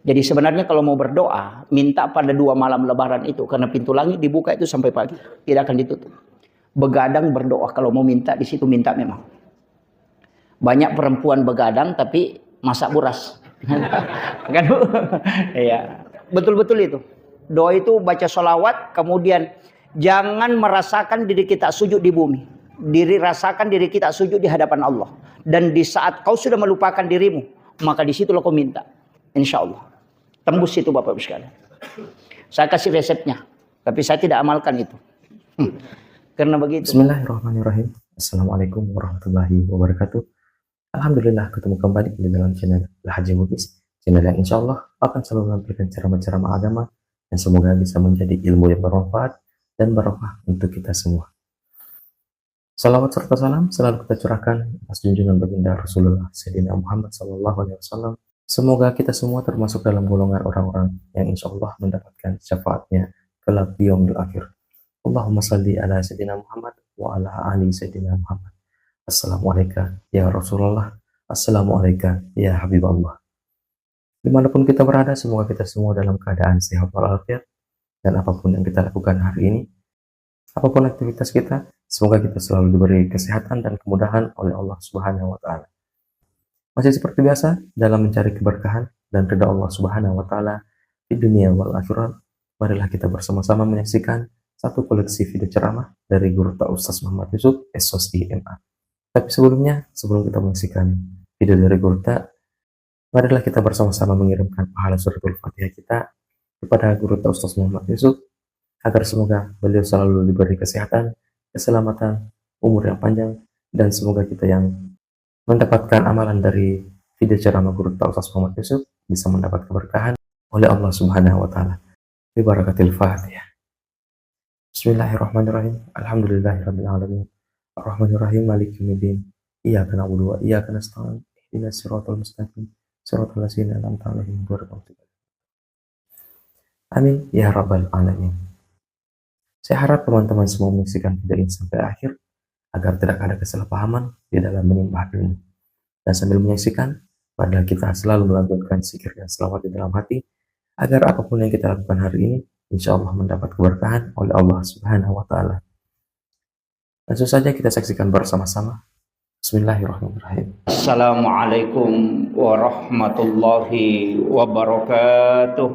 Jadi sebenarnya kalau mau berdoa, minta pada 2 malam lebaran itu, karena pintu langit dibuka itu sampai pagi, tidak akan ditutup. Begadang berdoa kalau mau minta, di situ minta memang. Banyak perempuan begadang tapi masak buras. Kan Bu? Iya. Betul-betul itu. Doa itu baca sholawat, kemudian jangan merasakan diri kita sujud di bumi. Rasakan diri kita sujud di hadapan Allah. Dan di saat kau sudah melupakan dirimu, maka di situlah kau minta. Insya Allah. Tembus itu Bapak Ibu sekalian. Saya kasih resepnya, tapi saya tidak amalkan itu. Karena begitu. Bismillahirrahmanirrahim. Assalamualaikum warahmatullahi wabarakatuh. Alhamdulillah ketemu kembali di dalam channel Al-Haji Mukis, channel yang insya Allah akan selalu menampilkan ceramah-ceramah agama yang semoga bisa menjadi ilmu yang bermanfaat dan barokah untuk kita semua. Salawat serta salam selalu kita curahkan atas junjungan baginda Rasulullah Sayyidina Muhammad SAW. Semoga kita semua termasuk dalam golongan orang-orang yang insya Allah mendapatkan syafaatnya kelak di yaumil akhir. Allahumma salli ala Sayyidina Muhammad wa ala ali Sayyidina Muhammad. Assalamualaikum ya Rasulullah. Assalamualaikum ya Habibullah. Dimanapun kita berada, semoga kita semua dalam keadaan sehat walafiat, dan apapun yang kita lakukan hari ini, apapun aktivitas kita, semoga kita selalu diberi kesehatan dan kemudahan oleh Allah Subhanahu wa Ta'ala. Masih seperti biasa dalam mencari keberkahan dan ridha Allah Subhanahu wa Ta'ala di dunia wal akhirat, marilah kita bersama-sama menyaksikan satu koleksi video ceramah dari Guru Ta Ustaz Muhammad Yusuf SOSI MA. Tapi sebelumnya, sebelum kita menyaksikan video dari Guru Ta, marilah kita bersama-sama mengirimkan pahala suratul Fatihah kita kepada Guru Ta Ustaz Muhammad Yusuf, agar semoga beliau selalu diberi kesehatan, keselamatan, umur yang panjang, dan semoga kita yang mendapatkan amalan dari video ceramah Guru Ta Ustaz Muhammad Yusuf bisa mendapat keberkahan oleh Allah Subhanahu wa Ta'ala. Bi barakatil Fatihah. Bismillahirrahmanirrahim. Alhamdulillahirabbil alamin. Arrahmanirrahim. Maliki yaumiddin. Iyyaka na'budu wa iyyaka nasta'in. Ihdinas siratal mustaqim. Siratal ladzina an'amta 'alaihim ghairil maghdubi 'alaihim. Amin ya rabbal alamin. Saya harap teman-teman semua menyaksikan video ini sampai akhir, agar tidak ada kesalahpahaman di dalam menimba ilmu. Dan sambil menyaksikan, padahal kita selalu melantunkan zikir dan selawat di dalam hati, agar apapun yang kita lakukan hari ini, insya Allah mendapat keberkahan oleh Allah Subhanahu wa Ta'ala. Langsung saja kita saksikan bersama-sama. Bismillahirrahmanirrahim. Assalamualaikum warahmatullahi wabarakatuh.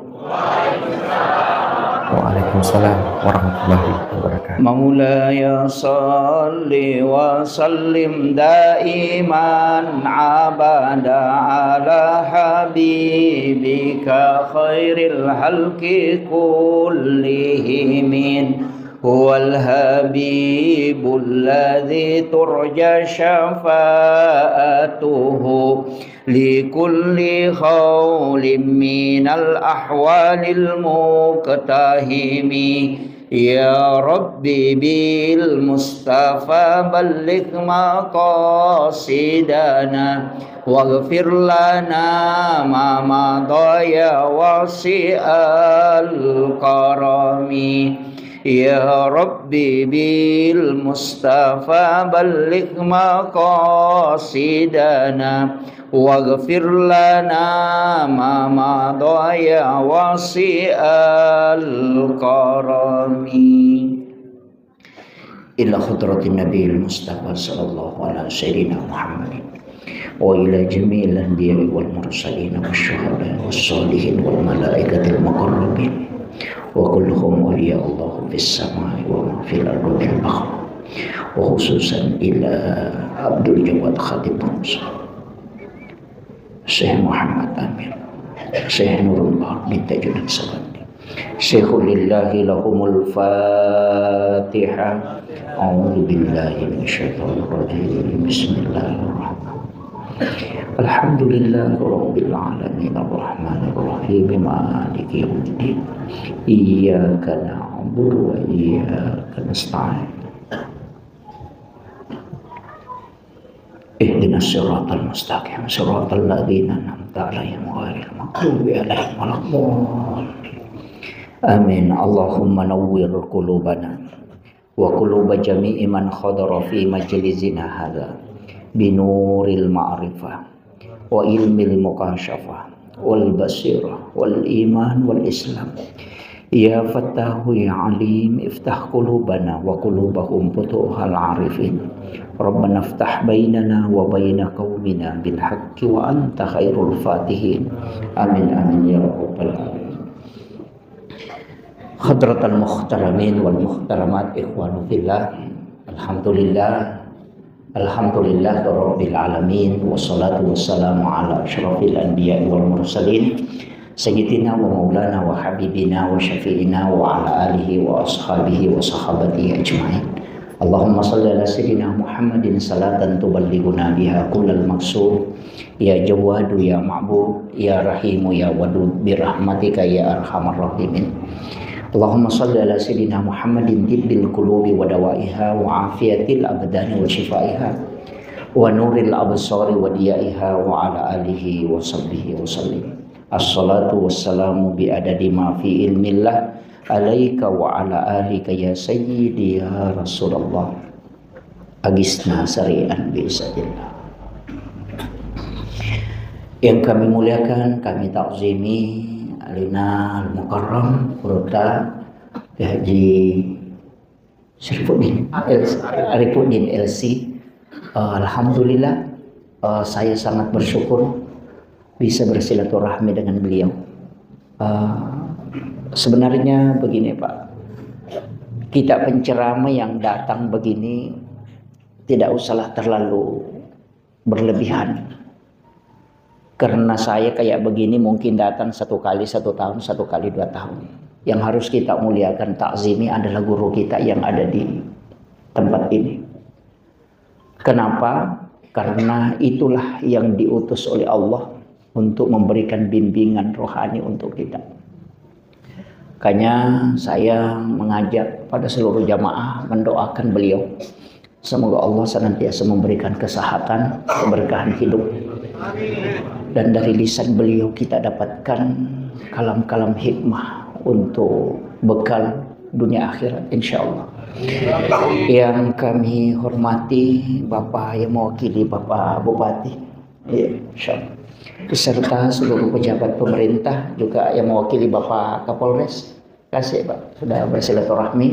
Waalaikumsalam warahmatullahi wabarakatuh. Maulaya salli wa sallim daiman abada ala habibika khairil halki kullihimin. Huwal habibul ladzi turja syafa'atuhu likulli khawlim minal ahwalil muqtahimi. Ya Rabbi bil Mustafa balligh maqasidana waghfir lana ma madaya wasi'al karami. Ya Rabbi bil Mustafa balligh maqasidana waghfir lana ma madaya wasi'al karami. Ila khudratin Nabiil Mustafa sallallahu ala sayyidina Muhammadin wa ila jami'il anbiya'i wal mursalin wasyuhada'i wassalihin wal malaikatil muqarrabin wa kulluhum awliya Allah fis samai wa ma fil ardi wal bahr, wa khususan ila Abdul Jawad Khatib Musa Syekh Muhammad Amir, Syekh Nurullah bin Tajuddin Sabandi, Syekhul lillahi lahumul Fatihah. A'udzu billahi minasyaitonir rajim. Bismillahirrahmanirrahim. Alhamdulillahi rabbil alamin arrahmanir rahim maliki yaumiddin. Iyyaka na'budu wa iyyaka nasta'in. Ihdinas siratal mustaqim siratal ladzina an'amta 'alaihim ghairil maghdubi 'alaihim waladdallin. Amin. Allahumma nawwir qulubana wa quluba jami'i man khadara fi majlisina hadza binuril ma'rifah wa ilmil mukasyafah wal basirah wal iman wal islam. Ya Fattahu ya Alim, iftah qulubana wa qulubahum futuhal arifin. Rabbana iftah bainana wa baina qaumina bil haqqi wa anta khairul fatihin. Amin amin ya rabbal alamin. Hadratal muhtaramin wal muhtaramat ikhwanu fillah. Alhamdulillah rabbil alamin, wassalatu wassalamu ala asyrafil anbiya wal mursalin Sayyidina wa maulana wa habibina wa syafi'ina wa ala alihi wa ashabihi wa sahabatihi ajma'in. Allahumma salli ala sayyidina Muhammadin salatan tuballighuna biha kullal maqsud. Ya Jawadu ya Ma'bud, ya Rahimu ya Wadud, birahmatika ya arhamar rahimin. Allahumma salli ala sayyidina Muhammadin tibbil qulubi wa dawaiha wa afiyatil abdani wa shifaiha wa nuril absari wa diyaiha wa ala alihi wa sahbihi wa sallim. Assalatu wassalamu biadadi ma fi ilmillah alaika wa ala alika ya sayyidi ya Rasulullah. Agisna sari'an bi'isadillah. Yang kami muliakan, kami ta'zimi Alina Al-Mukarram Purta Haji Syarifuddin LC. Alhamdulillah, saya sangat bersyukur bisa bersilaturahmi dengan beliau. Sebenarnya begini Pak, kita penceramah yang datang begini tidak usahlah terlalu berlebihan. Karena saya kayak begini mungkin datang 1 kali 1 tahun, 1 kali 2 tahun. Yang harus kita muliakan, takzimi adalah guru kita yang ada di tempat ini. Kenapa? Karena itulah yang diutus oleh Allah untuk memberikan bimbingan rohani untuk kita. Makanya saya mengajak pada seluruh jamaah mendoakan beliau. Semoga Allah senantiasa memberikan kesehatan, keberkahan hidup. Dan dari lisan beliau kita dapatkan kalam-kalam hikmah untuk bekal dunia akhirat insyaallah. Yang kami hormati Bapak yang mewakili Bapak Bupati, ya, insyaallah, beserta seluruh pejabat pemerintah juga yang mewakili Bapak Kapolres. Kasih Pak sudah bersilaturahmi,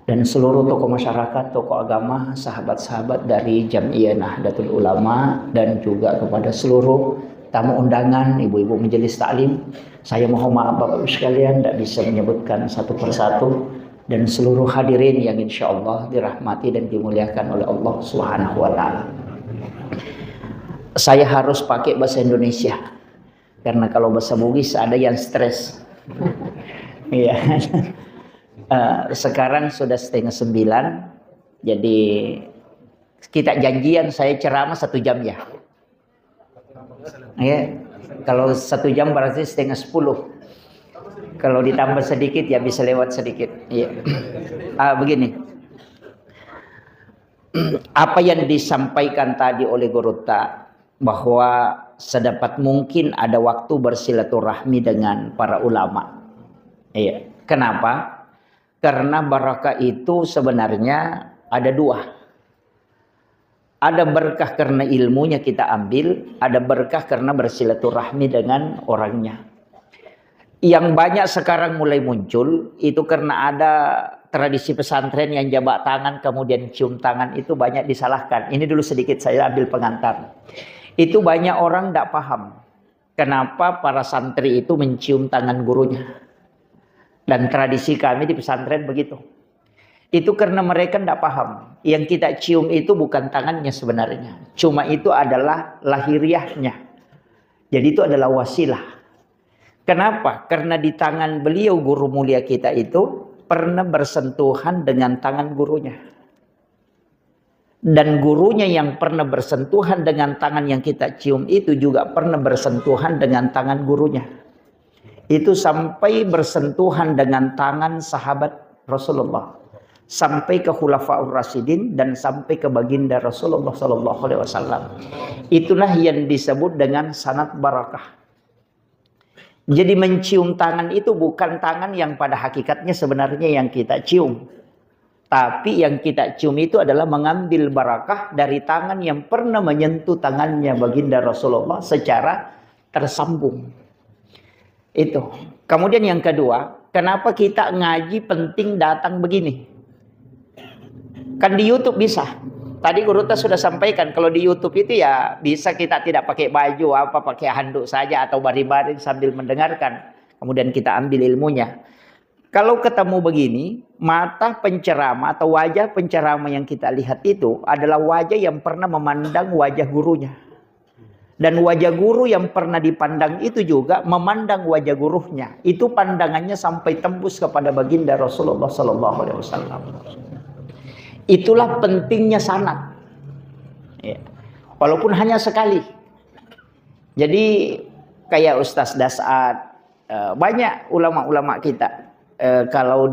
dan seluruh tokoh masyarakat, tokoh agama, sahabat-sahabat dari Jam'iyah Nahdlatul Ulama, dan juga kepada seluruh tamu undangan, ibu-ibu majelis taklim. Saya mohon maaf Bapak Ibu sekalian tidak bisa menyebutkan satu persatu, dan seluruh hadirin yang insyaallah dirahmati dan dimuliakan oleh Allah Subhanahu wa taala. Saya harus pakai bahasa Indonesia karena kalau bahasa Bugis ada yang stres. Iya. Sekarang sudah 8:30, jadi kita janjian saya ceramah 1 jam ya. Ya, kalau 1 jam berarti 9:30. Kalau ditambah sedikit ya bisa lewat sedikit. Ya. Begini. Apa yang disampaikan tadi oleh Guru Ta, bahwa sedapat mungkin ada waktu bersilaturahmi dengan para ulama. Iya. Kenapa? Karena barakah itu sebenarnya ada 2. Ada berkah karena ilmunya kita ambil, ada berkah karena bersilaturahmi dengan orangnya. Yang banyak sekarang mulai muncul itu karena ada tradisi pesantren yang jabat tangan kemudian cium tangan, itu banyak disalahkan. Ini dulu sedikit saya ambil pengantar. Itu banyak orang tidak paham kenapa para santri itu mencium tangan gurunya. Dan tradisi kami di pesantren begitu. Itu karena mereka tidak paham. Yang kita cium itu bukan tangannya sebenarnya. Cuma itu adalah lahiriahnya. Jadi itu adalah wasilah. Kenapa? Karena di tangan beliau guru mulia kita itu pernah bersentuhan dengan tangan gurunya. Dan gurunya yang pernah bersentuhan dengan tangan yang kita cium itu juga pernah bersentuhan dengan tangan gurunya. Itu sampai bersentuhan dengan tangan sahabat Rasulullah, sampai ke Khulafaur Rasyidin, dan sampai ke baginda Rasulullah SAW. Itulah yang disebut dengan sanad barakah. Jadi mencium tangan itu bukan tangan yang pada hakikatnya sebenarnya yang kita cium. Tapi yang kita cium itu adalah mengambil barakah dari tangan yang pernah menyentuh tangannya baginda Rasulullah secara tersambung. Itu. Kemudian yang kedua, kenapa kita ngaji penting datang begini? Kan di YouTube bisa. Tadi Guru Tas sudah sampaikan, kalau di YouTube itu ya bisa kita tidak pakai baju apa, pakai handuk saja atau baring-baring sambil mendengarkan. Kemudian kita ambil ilmunya. Kalau ketemu begini, mata penceramah atau wajah penceramah yang kita lihat itu adalah wajah yang pernah memandang wajah gurunya. Dan wajah guru yang pernah dipandang itu juga memandang wajah gurunya. Itu pandangannya sampai tembus kepada baginda Rasulullah SAW. Itulah pentingnya sanad. Ya. Walaupun hanya sekali. Jadi kayak Ustaz Das'ad, banyak ulama-ulama kita. Kalau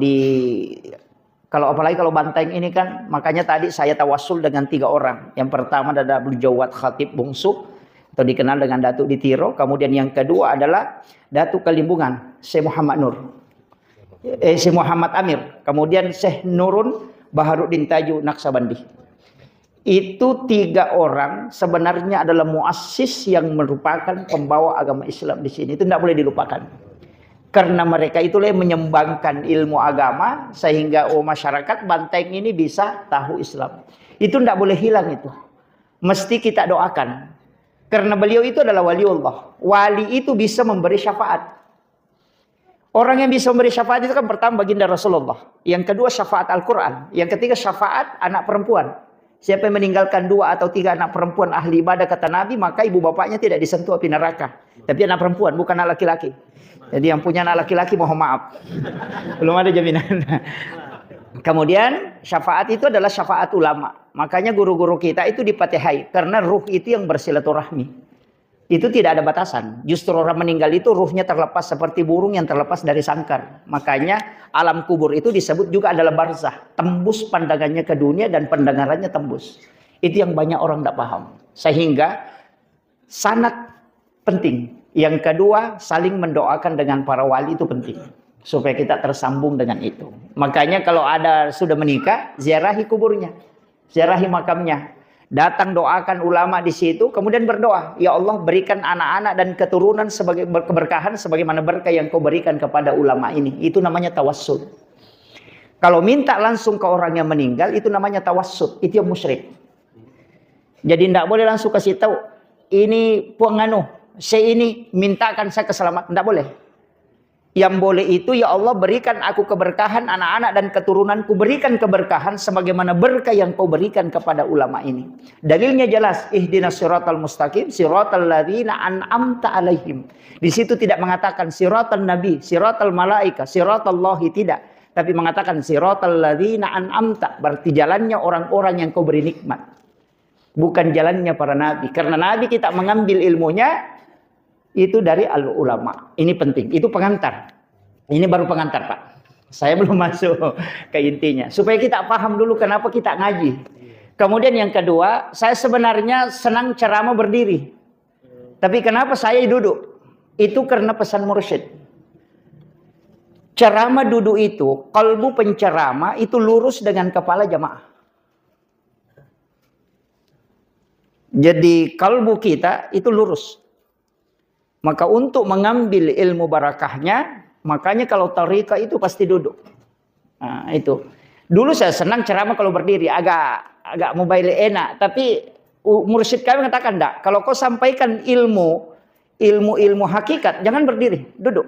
apalagi kalau Banteng ini kan, makanya tadi saya tawassul dengan 3 orang. Yang pertama adalah Abdul Jawad Khatib Bungsu, atau dikenal dengan Datuk Ditiro. Kemudian yang kedua adalah Datuk Kalimbungan, Syekh Muhammad Nur, Syekh Muhammad Amir. Kemudian Syekh Nurun Baharuddin Taju Naksabandi. Itu 3 orang sebenarnya adalah muassis yang merupakan pembawa agama Islam di sini. Itu tidak boleh dilupakan. Karena mereka itulah yang menyembangkan ilmu agama sehingga masyarakat Banteng ini bisa tahu Islam. Itu tidak boleh hilang itu. Mesti kita doakan. Karena beliau itu adalah waliullah. Wali itu bisa memberi syafaat. Orang yang bisa memberi syafaat itu kan pertama baginda Rasulullah. Yang kedua syafaat Al-Quran. Yang ketiga syafaat anak perempuan. Siapa yang meninggalkan 2 atau 3 anak perempuan ahli ibadah kata Nabi, maka ibu bapaknya tidak disentuh api neraka. Tapi anak perempuan, bukan anak laki-laki. Jadi yang punya anak laki-laki mohon maaf. Belum ada jaminan. Kemudian syafaat itu adalah syafaat ulama. Makanya guru-guru kita itu dipatihai. Karena ruh itu yang bersilaturahmi. Itu tidak ada batasan. Justru orang meninggal itu ruhnya terlepas seperti burung yang terlepas dari sangkar. Makanya alam kubur itu disebut juga adalah barzah. Tembus pandangannya ke dunia dan pendengarannya tembus. Itu yang banyak orang tidak paham. Sehingga sangat penting. Yang kedua, saling mendoakan dengan para wali itu penting. Supaya kita tersambung dengan itu. Makanya kalau ada sudah menikah, ziarahi kuburnya. Ziarahi makamnya. Datang doakan ulama di situ, kemudian berdoa, ya Allah berikan anak-anak dan keturunan sebagai keberkahan sebagaimana berkah yang kau berikan kepada ulama ini. Itu namanya tawassul. Kalau minta langsung ke orang yang meninggal, itu namanya tawassul. Itu yang musyrik. Jadi tidak boleh langsung kasih tahu, ini penganu, saya ini mintakan saya keselamatan. Tidak boleh. Yang boleh itu, ya Allah berikan aku keberkahan anak-anak dan keturunanku, berikan keberkahan sebagaimana berkah yang kau berikan kepada ulama ini. Dalilnya jelas, ihdinas siratal mustaqim, siratal ladzina an'amta alaihim. Di situ tidak mengatakan siratal nabi, siratal malaika, siratallahi, tidak. Tapi mengatakan siratal ladzina an'amta, berarti jalannya orang-orang yang kau beri nikmat. Bukan jalannya para nabi. Karena nabi kita mengambil ilmunya itu dari al-ulama. Ini penting. Itu pengantar. Ini baru pengantar, Pak. Saya belum masuk ke intinya. Supaya kita paham dulu kenapa kita ngaji. Kemudian yang kedua, saya sebenarnya senang ceramah berdiri. Tapi kenapa saya duduk? Itu karena pesan mursyid. Ceramah duduk itu, kalbu penceramah itu lurus dengan kepala jamaah. Jadi kalbu kita itu lurus. Maka untuk mengambil ilmu barakahnya, makanya kalau tariqah itu pasti duduk. Nah, itu. Dulu saya senang ceramah kalau berdiri, agak mobile enak. Tapi mursyid kami mengatakan enggak. Kalau kau sampaikan ilmu hakikat, jangan berdiri, duduk.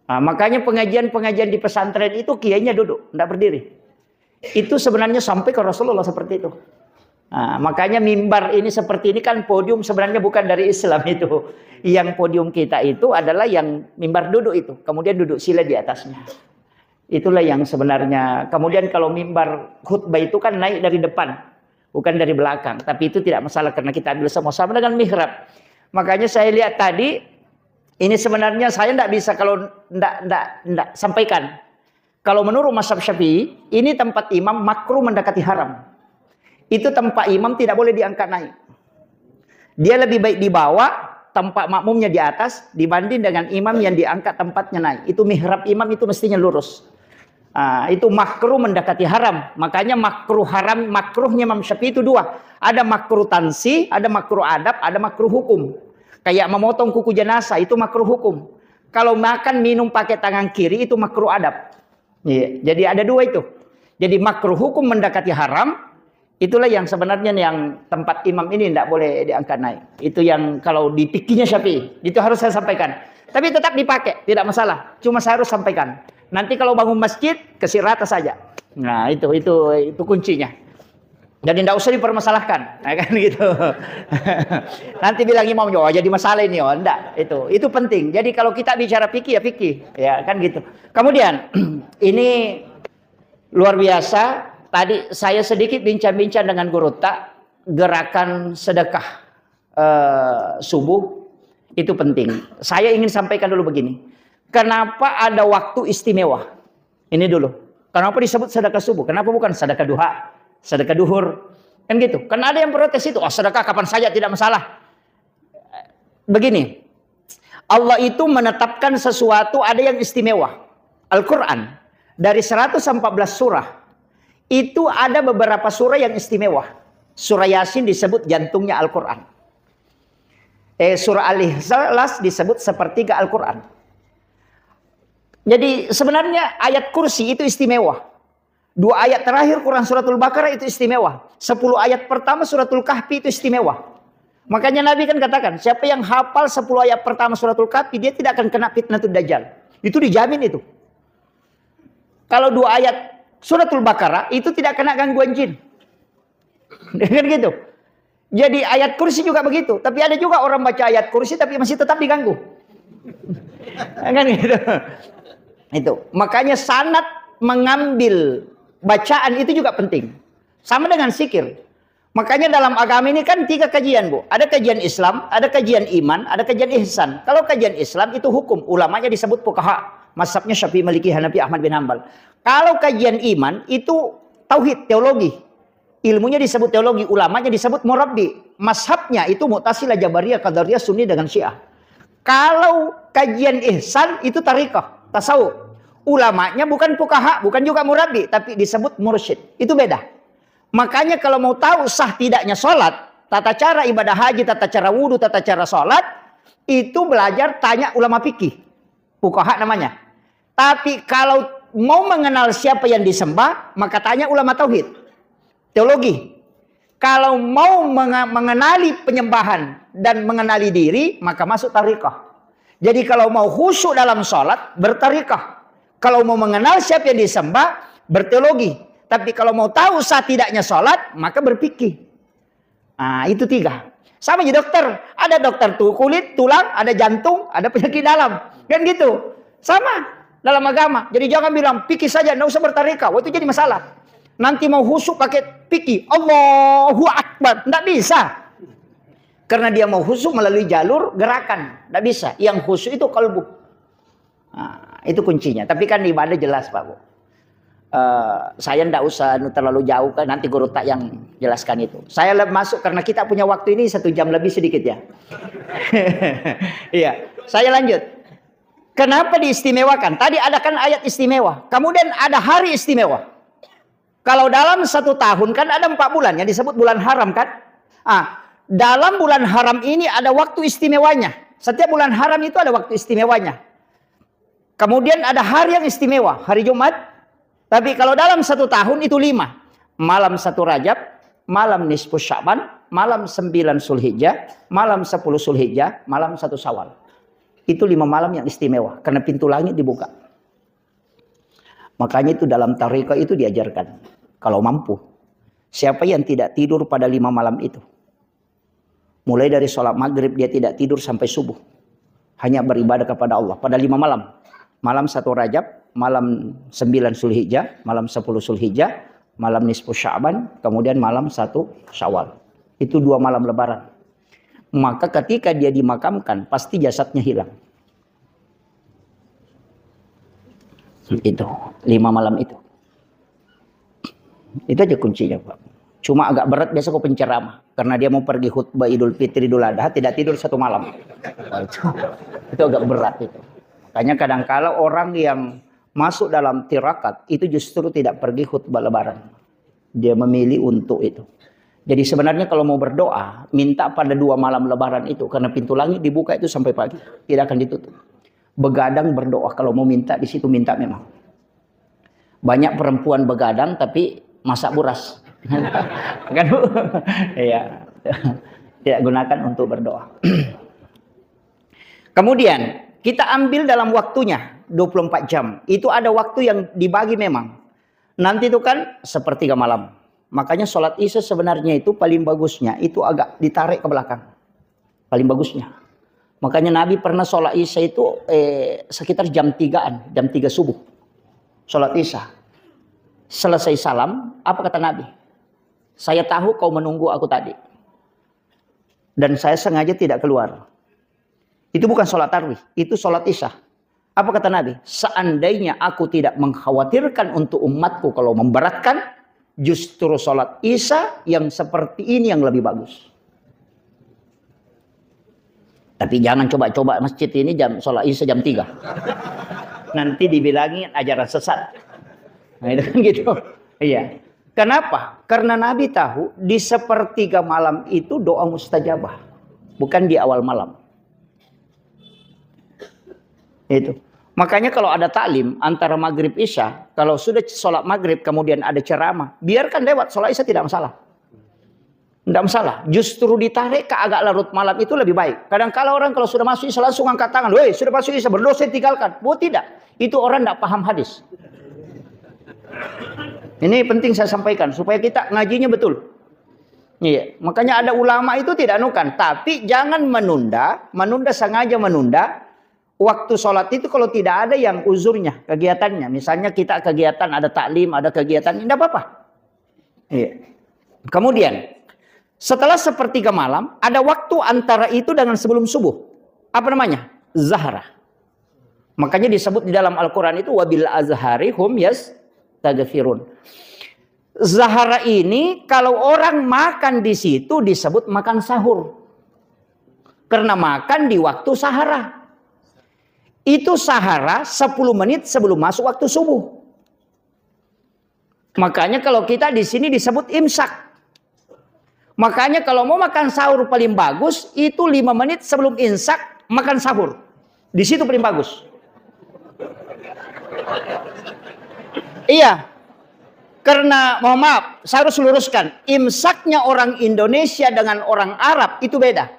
Nah, makanya pengajian di pesantren itu kiainya duduk, enggak berdiri. Itu sebenarnya sampai ke Rasulullah seperti itu. Nah, makanya mimbar ini seperti ini kan podium sebenarnya bukan dari Islam itu. Yang podium kita itu adalah yang mimbar duduk itu. Kemudian duduk sila di atasnya. Itulah yang sebenarnya. Kemudian kalau mimbar khutbah itu kan naik dari depan. Bukan dari belakang. Tapi itu tidak masalah karena kita ambil sama-sama dengan mihrab. Makanya saya lihat tadi. Ini sebenarnya saya tidak bisa kalau tidak sampaikan. Kalau menurut mazhab Syafi'i. Ini tempat imam makruh mendekati haram. Itu tempat imam tidak boleh diangkat naik. Dia lebih baik di bawah, tempat makmumnya di atas, dibanding dengan imam yang diangkat tempatnya naik. Itu mihrab imam itu mestinya lurus. Itu makruh mendekati haram. Makanya makruhnya Imam Syafi'i itu 2. Ada makruh tansi, ada makruh adab, ada makruh hukum. Kayak memotong kuku jenazah, itu makruh hukum. Kalau makan minum pakai tangan kiri itu makruh adab. Iya, jadi ada dua itu. Jadi makruh hukum mendekati haram, itulah yang sebenarnya yang tempat imam ini tidak boleh diangkat naik. Itu yang kalau di fikihnya Syafi'i, itu harus saya sampaikan. Tapi tetap dipakai, tidak masalah. Cuma saya harus sampaikan. Nanti kalau bangun masjid, kasih rata saja. Nah, itu kuncinya. Jadi tidak usah dipermasalahkan, nah, kan gitu. Nanti bilang imam, oh jadi masalah ini, oh enggak. Itu penting. Jadi kalau kita bicara fikih ya fikih, ya kan gitu. Kemudian ini luar biasa. Tadi saya sedikit bincang-bincang dengan Guru Tak, gerakan sedekah subuh itu penting. Saya ingin sampaikan dulu begini. Kenapa ada waktu istimewa? Ini dulu. Kenapa disebut sedekah subuh? Kenapa bukan sedekah duha? Sedekah duhur, kan gitu. Kan ada yang protes itu, oh sedekah kapan saja tidak masalah. Begini, Allah itu menetapkan sesuatu ada yang istimewa. Al-Quran, dari 114 surah, itu ada beberapa surah yang istimewa. Surah Yasin disebut jantungnya Al-Quran. Surah Al-Ikhlas disebut sepertiga Al-Quran. Jadi sebenarnya ayat kursi itu istimewa. 2 ayat terakhir Quran suratul Baqarah itu istimewa. 10 ayat pertama suratul Kahfi itu istimewa. Makanya Nabi kan katakan, siapa yang hafal 10 ayat pertama suratul Kahfi, dia tidak akan kena fitnatul Dajjal. Itu dijamin itu. Kalau 2 ayat suratul Baqarah itu tidak kena gangguan jin. Kan gitu. Jadi ayat kursi juga begitu. Tapi ada juga orang baca ayat kursi tapi masih tetap diganggu. Kan gitu. Itu. Makanya sanad mengambil bacaan itu juga penting. Sama dengan zikir. Makanya dalam agama ini kan 3 kajian, Bu. Ada kajian Islam, ada kajian iman, ada kajian ihsan. Kalau kajian Islam itu hukum, ulamanya disebut fuqaha. Mazhabnya Syafi'i, Maliki, Hanafi, Ahmad bin Hanbal. Kalau kajian iman itu tauhid, teologi. Ilmunya disebut teologi, ulamanya disebut murabbi. Mazhabnya itu Mu'tazilah, Jabariyah, Qadariyah, Sunni dengan Syiah. Kalau kajian ihsan itu tariqah, tasawuf. Ulamanya bukan fuqaha, bukan juga murabbi, tapi disebut mursyid. Itu beda. Makanya kalau mau tahu sah tidaknya sholat, tata cara ibadah haji, tata cara wudhu, tata cara sholat, itu belajar tanya ulama fikih. Fuqaha namanya. Tapi kalau mau mengenal siapa yang disembah, maka tanya ulama tauhid. Teologi. Kalau mau mengenali penyembahan dan mengenali diri, maka masuk tariqah. Jadi kalau mau khusyuk dalam sholat, bertariqah. Kalau mau mengenal siapa yang disembah, berteologi. Tapi kalau mau tahu sah tidaknya sholat, maka berfikih. Nah, itu 3. Sama aja dokter. Ada dokter tuh kulit, tulang, ada jantung, ada penyakit dalam. Kan gitu. Sama dalam agama. Jadi jangan bilang fikih saja, nggak usah bertariqah. Wah, itu jadi masalah. Nanti mau khusyuk pakai fikih. Allahu Akbar. Nggak bisa. Karena dia mau khusyuk melalui jalur gerakan. Nggak bisa. Yang khusyuk itu kalbu. Nah, itu kuncinya. Tapi kan ibadah jelas, Pak Bu. Saya tidak usah terlalu jauh kan, nanti Guru Tak yang jelaskan itu. Saya masuk karena kita punya waktu ini 1 jam lebih sedikit ya. Iya, saya lanjut. Kenapa diistimewakan? Tadi ada kan ayat istimewa. Kemudian ada hari istimewa. Kalau dalam 1 tahun kan ada 4 bulan yang disebut bulan haram kan. Dalam bulan haram ini ada waktu istimewanya. Setiap bulan haram itu ada waktu istimewanya. Kemudian ada hari yang istimewa, hari Jumat. Tapi kalau dalam 1 tahun itu 5. Malam 1 Rajab, malam nisfu Sya'ban, malam 9 Zulhijjah, malam 10 Zulhijjah, malam 1 Syawal. Itu 5 malam yang istimewa. Karena pintu langit dibuka. Makanya itu dalam tariqah itu diajarkan. Kalau mampu. Siapa yang tidak tidur pada 5 malam itu. Mulai dari sholat maghrib dia tidak tidur sampai subuh. Hanya beribadah kepada Allah pada 5 malam. Malam 1 Rajab, malam 9 Zulhijjah, malam 10 Zulhijjah, malam nisfu Sya'ban, kemudian malam 1 Syawal. Itu 2 malam lebaran. Maka ketika dia dimakamkan, pasti jasadnya hilang. Itu 5 malam itu. Itu aja kuncinya, Pak. Cuma agak berat biasa kok penceramah. Karena dia mau pergi khutbah Idul Fitri, Idul Adha, tidak tidur 1 malam. Itu agak berat itu. Makanya kadang-kala orang yang masuk dalam tirakat itu justru tidak pergi khutbah lebaran. Dia memilih untuk itu. Jadi sebenarnya kalau mau berdoa, minta pada 2 malam lebaran itu. Karena pintu langit dibuka itu sampai pagi. Tidak akan ditutup. Begadang berdoa, kalau mau minta di situ minta memang. Banyak perempuan begadang tapi masak buras. Kan Bu? Iya. Tidak gunakan untuk berdoa. Kemudian kita ambil dalam waktunya 24 jam. Itu ada waktu yang dibagi memang. Nanti itu kan sepertiga malam. Makanya sholat isya sebenarnya itu paling bagusnya itu agak ditarik ke belakang. Paling bagusnya. Makanya Nabi pernah sholat isya itu sekitar jam 3-an, jam 3 subuh. Sholat isya. Selesai salam, apa kata Nabi? Saya tahu kau menunggu aku tadi. Dan saya sengaja tidak keluar. Itu bukan sholat tarawih, itu sholat isya. Apa kata Nabi? Seandainya aku tidak mengkhawatirkan untuk umatku kalau memberatkan, justru sholat isya yang seperti ini yang lebih bagus. Tapi jangan coba-coba masjid ini sholat isya jam 3. Nanti dibilangin ajaran sesat. Nah itu kan gitu. Iya. Kenapa? Karena Nabi tahu di sepertiga malam itu doa mustajabah. Bukan di awal malam. Itu. Makanya kalau ada taklim antara maghrib isya, kalau sudah sholat maghrib kemudian ada ceramah, biarkan lewat, sholat isya tidak masalah. Tidak masalah. Justru ditarik ke agak larut malam itu lebih baik. Kadang-kala orang kalau sudah masuk isya langsung angkat tangan. Woi, sudah masuk isya, berdosa tinggalkan. Oh tidak. Itu orang tidak paham hadis. Ini penting saya sampaikan supaya kita ngajinya betul. Iya, makanya ada ulama itu tidak anukan, tapi jangan menunda sengaja menunda waktu sholat itu kalau tidak ada yang uzurnya, kegiatannya. Misalnya kita kegiatan ada taklim, ada kegiatan, tidak apa-apa. Iya. Kemudian setelah sepertiga malam ada waktu antara itu dengan sebelum subuh. Apa namanya? Zahra. Makanya disebut di dalam Al-Quran itu wabil azhari hum yastaghfirun. Zahara ini kalau orang makan di situ disebut makan sahur. Karena makan di waktu sahara. Itu sahara 10 menit sebelum masuk waktu subuh. Makanya kalau kita di sini disebut imsak. Makanya kalau mau makan sahur paling bagus itu 5 menit sebelum imsak makan sahur. Di situ paling bagus. Iya. Karena mohon maaf, saya harus luruskan. Imsaknya orang Indonesia dengan orang Arab itu beda.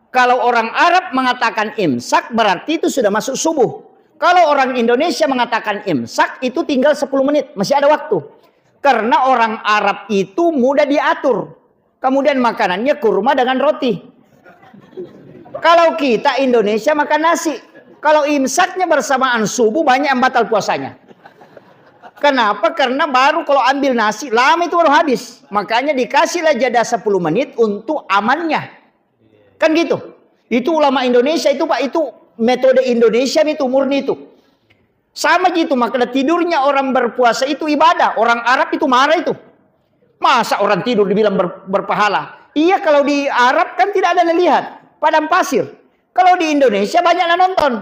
Kalau orang Arab mengatakan imsak berarti itu sudah masuk subuh. Kalau orang Indonesia mengatakan imsak itu tinggal 10 menit. Masih ada waktu. Karena orang Arab itu mudah diatur. Kemudian makanannya kurma dengan roti. Kalau kita Indonesia makan nasi. Kalau imsaknya bersamaan subuh banyak yang batal puasanya. Kenapa? Karena baru kalau ambil nasi, lama itu baru habis. Makanya dikasihlah jeda 10 menit untuk amannya. Kan gitu. Itu ulama Indonesia itu Pak, itu metode Indonesia itu murni itu. Sama gitu, makanya tidurnya orang berpuasa itu ibadah. Orang Arab itu marah itu. Masa orang tidur dibilang berpahala? Iya, kalau di Arab kan tidak ada yang lihat. Padang pasir. Kalau di Indonesia banyak yang nonton.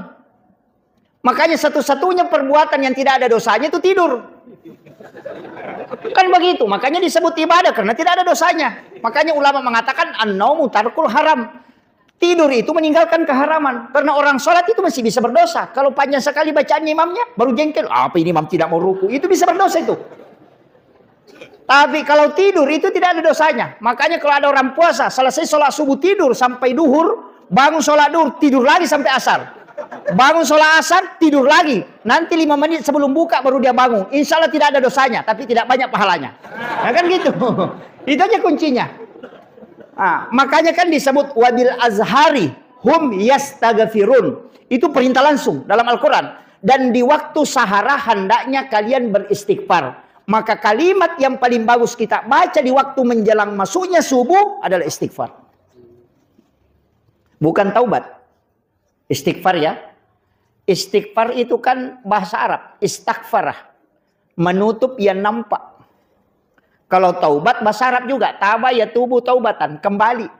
Makanya satu-satunya perbuatan yang tidak ada dosanya itu tidur. Kan begitu. Makanya disebut ibadah karena tidak ada dosanya. Makanya ulama mengatakan an-naumu tarkul haram. Tidur itu meninggalkan keharaman. Karena orang sholat itu masih bisa berdosa. Kalau panjang sekali bacaan imamnya baru jengkel. Apa ini imam tidak mau ruku? Itu bisa berdosa itu. Tapi kalau tidur itu tidak ada dosanya. Makanya kalau ada orang puasa selesai sholat subuh tidur sampai duhur. Bangun sholat duhur tidur lagi sampai asar. Bangun sholat asar, tidur lagi. Nanti 5 menit sebelum buka baru dia bangun. Insya Allah tidak ada dosanya, tapi tidak banyak pahalanya. Nah kan gitu. Itu aja kuncinya. Nah, makanya kan disebut wabil azhari hum yastaghfirun. Itu perintah langsung dalam Al-Quran. Dan di waktu sahara hendaknya kalian beristighfar. Maka kalimat yang paling bagus kita baca di waktu menjelang masuknya subuh adalah istighfar. Bukan taubat. Istighfar ya. Istighfar itu kan bahasa Arab. Istaghfarah. Menutup yang nampak. Kalau taubat bahasa Arab juga. Taba ya tubuh taubatan. Kembali.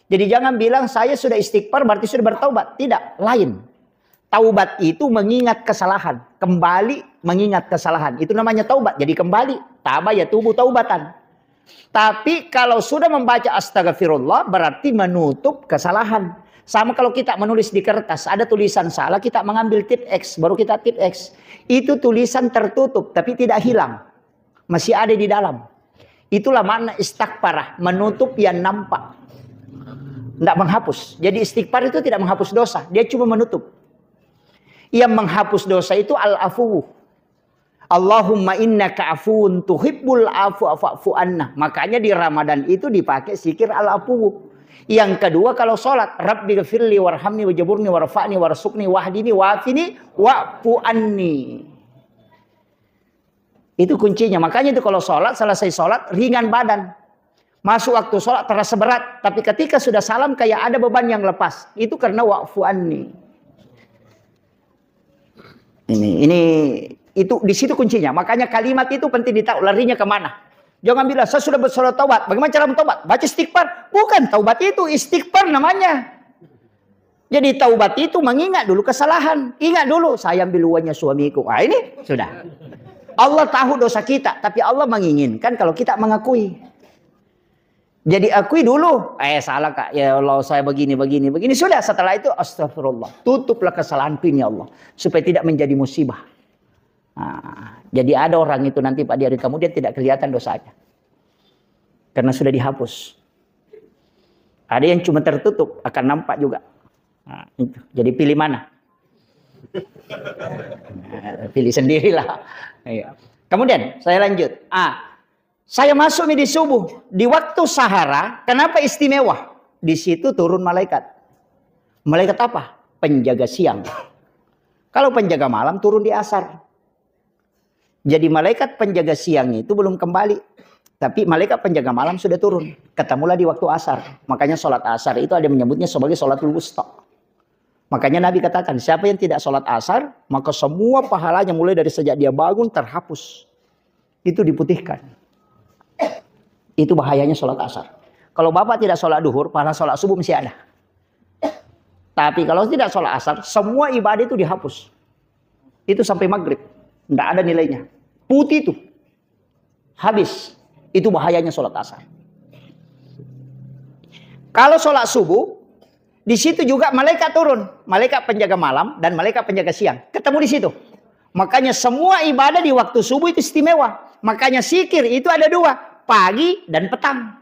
Jadi jangan bilang saya sudah istighfar berarti sudah bertaubat. Tidak. Lain. Taubat itu mengingat kesalahan. Kembali mengingat kesalahan. Itu namanya taubat. Jadi kembali. Taba ya tubuh taubatan. Tapi kalau sudah membaca astagfirullah berarti menutup kesalahan. Sama kalau kita menulis di kertas, ada tulisan salah, kita mengambil tip X, baru kita tip X. Itu tulisan tertutup, tapi tidak hilang. Masih ada di dalam. Itulah makna istighfar, menutup yang nampak. Tidak menghapus. Jadi istighfar itu tidak menghapus dosa, dia cuma menutup. Yang menghapus dosa itu al-afu. Allahumma innaka afuun tuhibbul afwa fa'fu anna. Makanya di Ramadan itu dipakai zikir al-afu. Yang kedua kalau sholat, Rabbi ghafirli warhamni wajaburni warfa'ni warsuqni wahdini wa'afini wa'fu anni. Itu kuncinya. Makanya itu kalau sholat, selesai sholat ringan badan. Masuk waktu sholat terasa berat. Tapi ketika sudah salam kayak ada beban yang lepas. Itu karena wa'fu anni. Itu di situ kuncinya. Makanya kalimat itu penting ditahu larinya kemana. Jangan bilang saya sudah bersolat taubat. Bagaimana cara bertobat? Baca istighfar. Bukan, taubat itu istighfar namanya. Jadi taubat itu mengingat dulu kesalahan. Ingat dulu saya ambil uangnya suamiku. Wah ini sudah. Allah tahu dosa kita, tapi Allah menginginkan kalau kita mengakui. Jadi akui dulu. Salah kak. Ya Allah saya begini. Sudah setelah itu astagfirullah. Tutuplah kesalahanku ini Allah. Supaya tidak menjadi musibah. Nah, jadi ada orang itu nanti pada hari kemudian tidak kelihatan dosanya. Karena sudah dihapus. Ada yang cuma tertutup akan nampak juga. Nah, itu. Jadi pilih mana? Pilih sendirilah. Kemudian saya lanjut. Saya masuk di subuh di waktu sahara. Kenapa istimewa? Di situ turun malaikat. Malaikat apa? Penjaga siang. Kalau penjaga malam turun di asar. Jadi malaikat penjaga siang itu belum kembali. Tapi malaikat penjaga malam sudah turun. Ketemulah di waktu asar. Makanya sholat asar itu ada yang menyebutnya sebagai sholatul wusta. Makanya Nabi katakan, siapa yang tidak sholat asar, maka semua pahalanya mulai dari sejak dia bangun terhapus. Itu diputihkan. Itu bahayanya sholat asar. Kalau bapak tidak sholat duhur, pahala sholat subuh masih ada. Tapi kalau tidak sholat asar, semua ibadah itu dihapus. Itu sampai maghrib. Tidak ada nilainya. Putih itu. Habis. Itu bahayanya sholat asar. Kalau sholat subuh, di situ juga malaikat turun. Malaikat penjaga malam dan malaikat penjaga siang. Ketemu di situ. Makanya semua ibadah di waktu subuh itu istimewa. Makanya zikir itu ada dua. Pagi dan petang.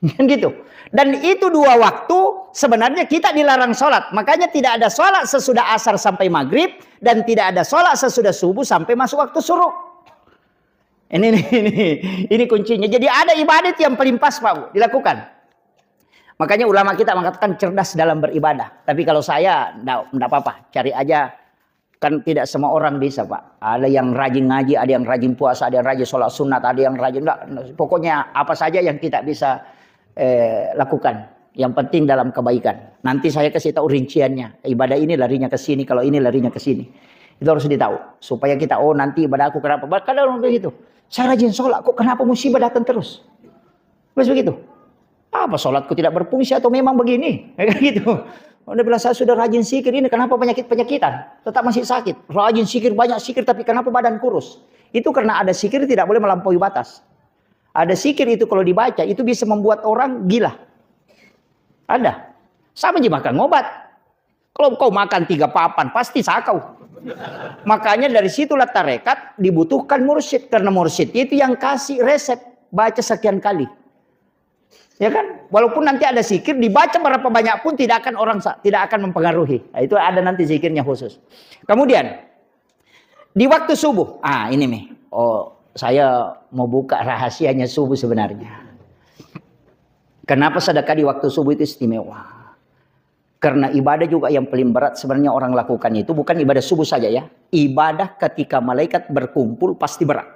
Gitu. Dan itu dua waktu sebenarnya kita dilarang sholat. Makanya tidak ada sholat sesudah asar sampai maghrib. Dan tidak ada sholat sesudah subuh sampai masuk waktu suruh. Ini kuncinya. Jadi ada ibadat yang paling pas Pak Bu, dilakukan. Makanya ulama kita mengatakan cerdas dalam beribadah. Tapi kalau saya enggak apa-apa. Cari aja. Kan tidak semua orang bisa Pak. Ada yang rajin ngaji, ada yang rajin puasa, ada yang rajin sholat sunat, ada yang rajin. Pokoknya apa saja yang kita bisa lakukan. Yang penting dalam kebaikan. Nanti saya kasih tahu rinciannya. Ibadah ini larinya ke sini, kalau ini larinya ke sini. Itu harus ditahu. Supaya kita, nanti ibadah aku kenapa? Kadang begitu. Saya rajin sholat, kok kenapa musibah datang terus? Terus begitu. Apa sholatku tidak berfungsi atau memang begini? Kayak gitu. Udah bilang saya sudah rajin zikir ini, kenapa penyakit-penyakitan? Tetap masih sakit. Rajin zikir, banyak zikir, tapi kenapa badan kurus? Itu karena ada zikir tidak boleh melampaui batas. Ada zikir itu kalau dibaca, itu bisa membuat orang gila. Ada. Sama aja makan obat. Kalau kau makan 3 papan, pasti sakau. Makanya dari situlah tarekat dibutuhkan mursyid. Karena mursyid itu yang kasih resep. Baca sekian kali. Ya kan? Walaupun nanti ada zikir, dibaca berapa banyak pun tidak akan mempengaruhi. Nah, itu ada nanti zikirnya khusus. Kemudian, di waktu subuh. Ini nih. Saya mau buka rahasianya subuh sebenarnya. Kenapa sedekah di waktu subuh itu istimewa? Karena ibadah juga yang paling berat sebenarnya orang lakukan itu bukan ibadah subuh saja ya. Ibadah ketika malaikat berkumpul pasti berat.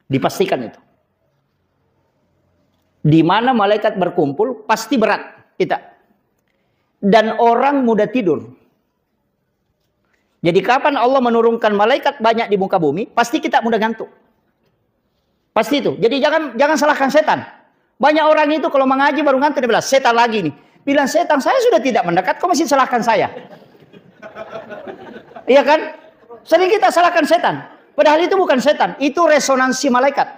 Dipastikan itu. Di mana malaikat berkumpul pasti berat kita. Dan orang mudah tidur. Jadi kapan Allah menurunkan malaikat banyak di muka bumi, pasti kita mudah ngantuk. Pasti itu. Jadi jangan salahkan setan. Banyak orang itu kalau mengaji baru ngantuk dia bilang setan lagi nih. Bilang setan, saya sudah tidak mendekat, kok masih salahkan saya? Iya kan? Sering kita salahkan setan. Padahal itu bukan setan, itu resonansi malaikat.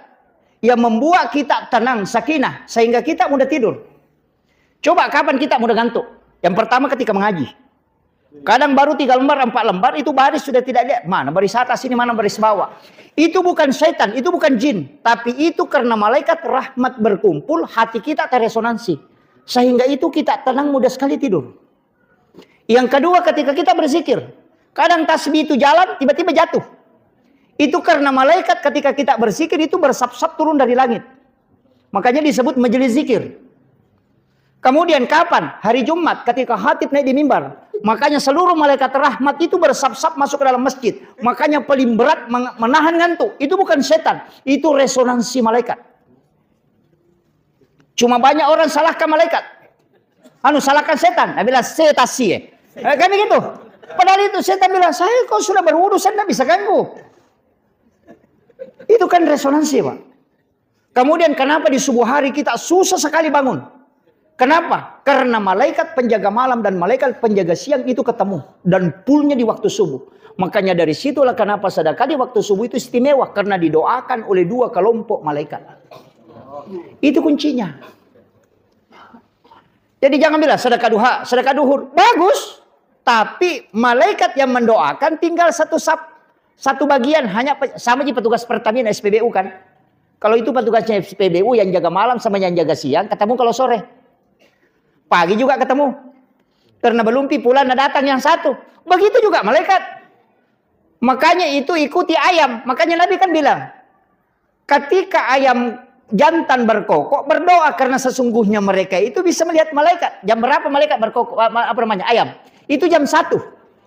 Yang membuat kita tenang, sakinah, sehingga kita mudah tidur. Coba kapan kita mudah ngantuk? Yang pertama ketika mengaji. Kadang baru 3 lembar, 4 lembar, itu baris sudah tidak lihat. Mana baris atas ini, mana baris bawah. Itu bukan setan, itu bukan jin. Tapi itu karena malaikat rahmat berkumpul, hati kita terresonansi. Sehingga itu kita tenang, mudah sekali tidur. Yang kedua ketika kita berzikir. Kadang tasbih itu jalan, tiba-tiba jatuh. Itu karena malaikat ketika kita berzikir itu bersap-sap turun dari langit. Makanya disebut majelis zikir. Kemudian kapan? Hari Jumat ketika khatib naik di mimbar. Makanya seluruh malaikat rahmat itu bersap-sap masuk ke dalam masjid. Makanya paling berat menahan ngantuk. Itu bukan setan. Itu resonansi malaikat. Cuma banyak orang salahkan malaikat. Salahkan setan. Nah, bilang setasi. Kan begitu. Padahal itu setan bilang, saya kok sudah berwudu, saya tidak bisa ganggu. Itu kan resonansi, Pak. Kemudian kenapa di subuh hari kita susah sekali bangun? Kenapa? Karena malaikat penjaga malam dan malaikat penjaga siang itu ketemu. Dan poolnya di waktu subuh. Makanya dari situlah kenapa sedekah di waktu subuh itu istimewa. Karena didoakan oleh 2 kelompok malaikat. Itu kuncinya. Jadi jangan bilang sedekah duha, sedekah duhur. Bagus. Tapi malaikat yang mendoakan tinggal satu bagian. Hanya sama aja petugas Pertamina SPBU kan. Kalau itu petugasnya SPBU yang jaga malam sama yang jaga siang. Ketemu kalau sore. Pagi juga ketemu. Karena belum pulang datang yang satu. Begitu juga malaikat. Makanya itu ikuti ayam. Makanya Nabi kan bilang. Ketika ayam jantan berkokok, berdoa karena sesungguhnya mereka itu bisa melihat malaikat. Jam berapa malaikat berkokok? Ayam. Itu jam 1.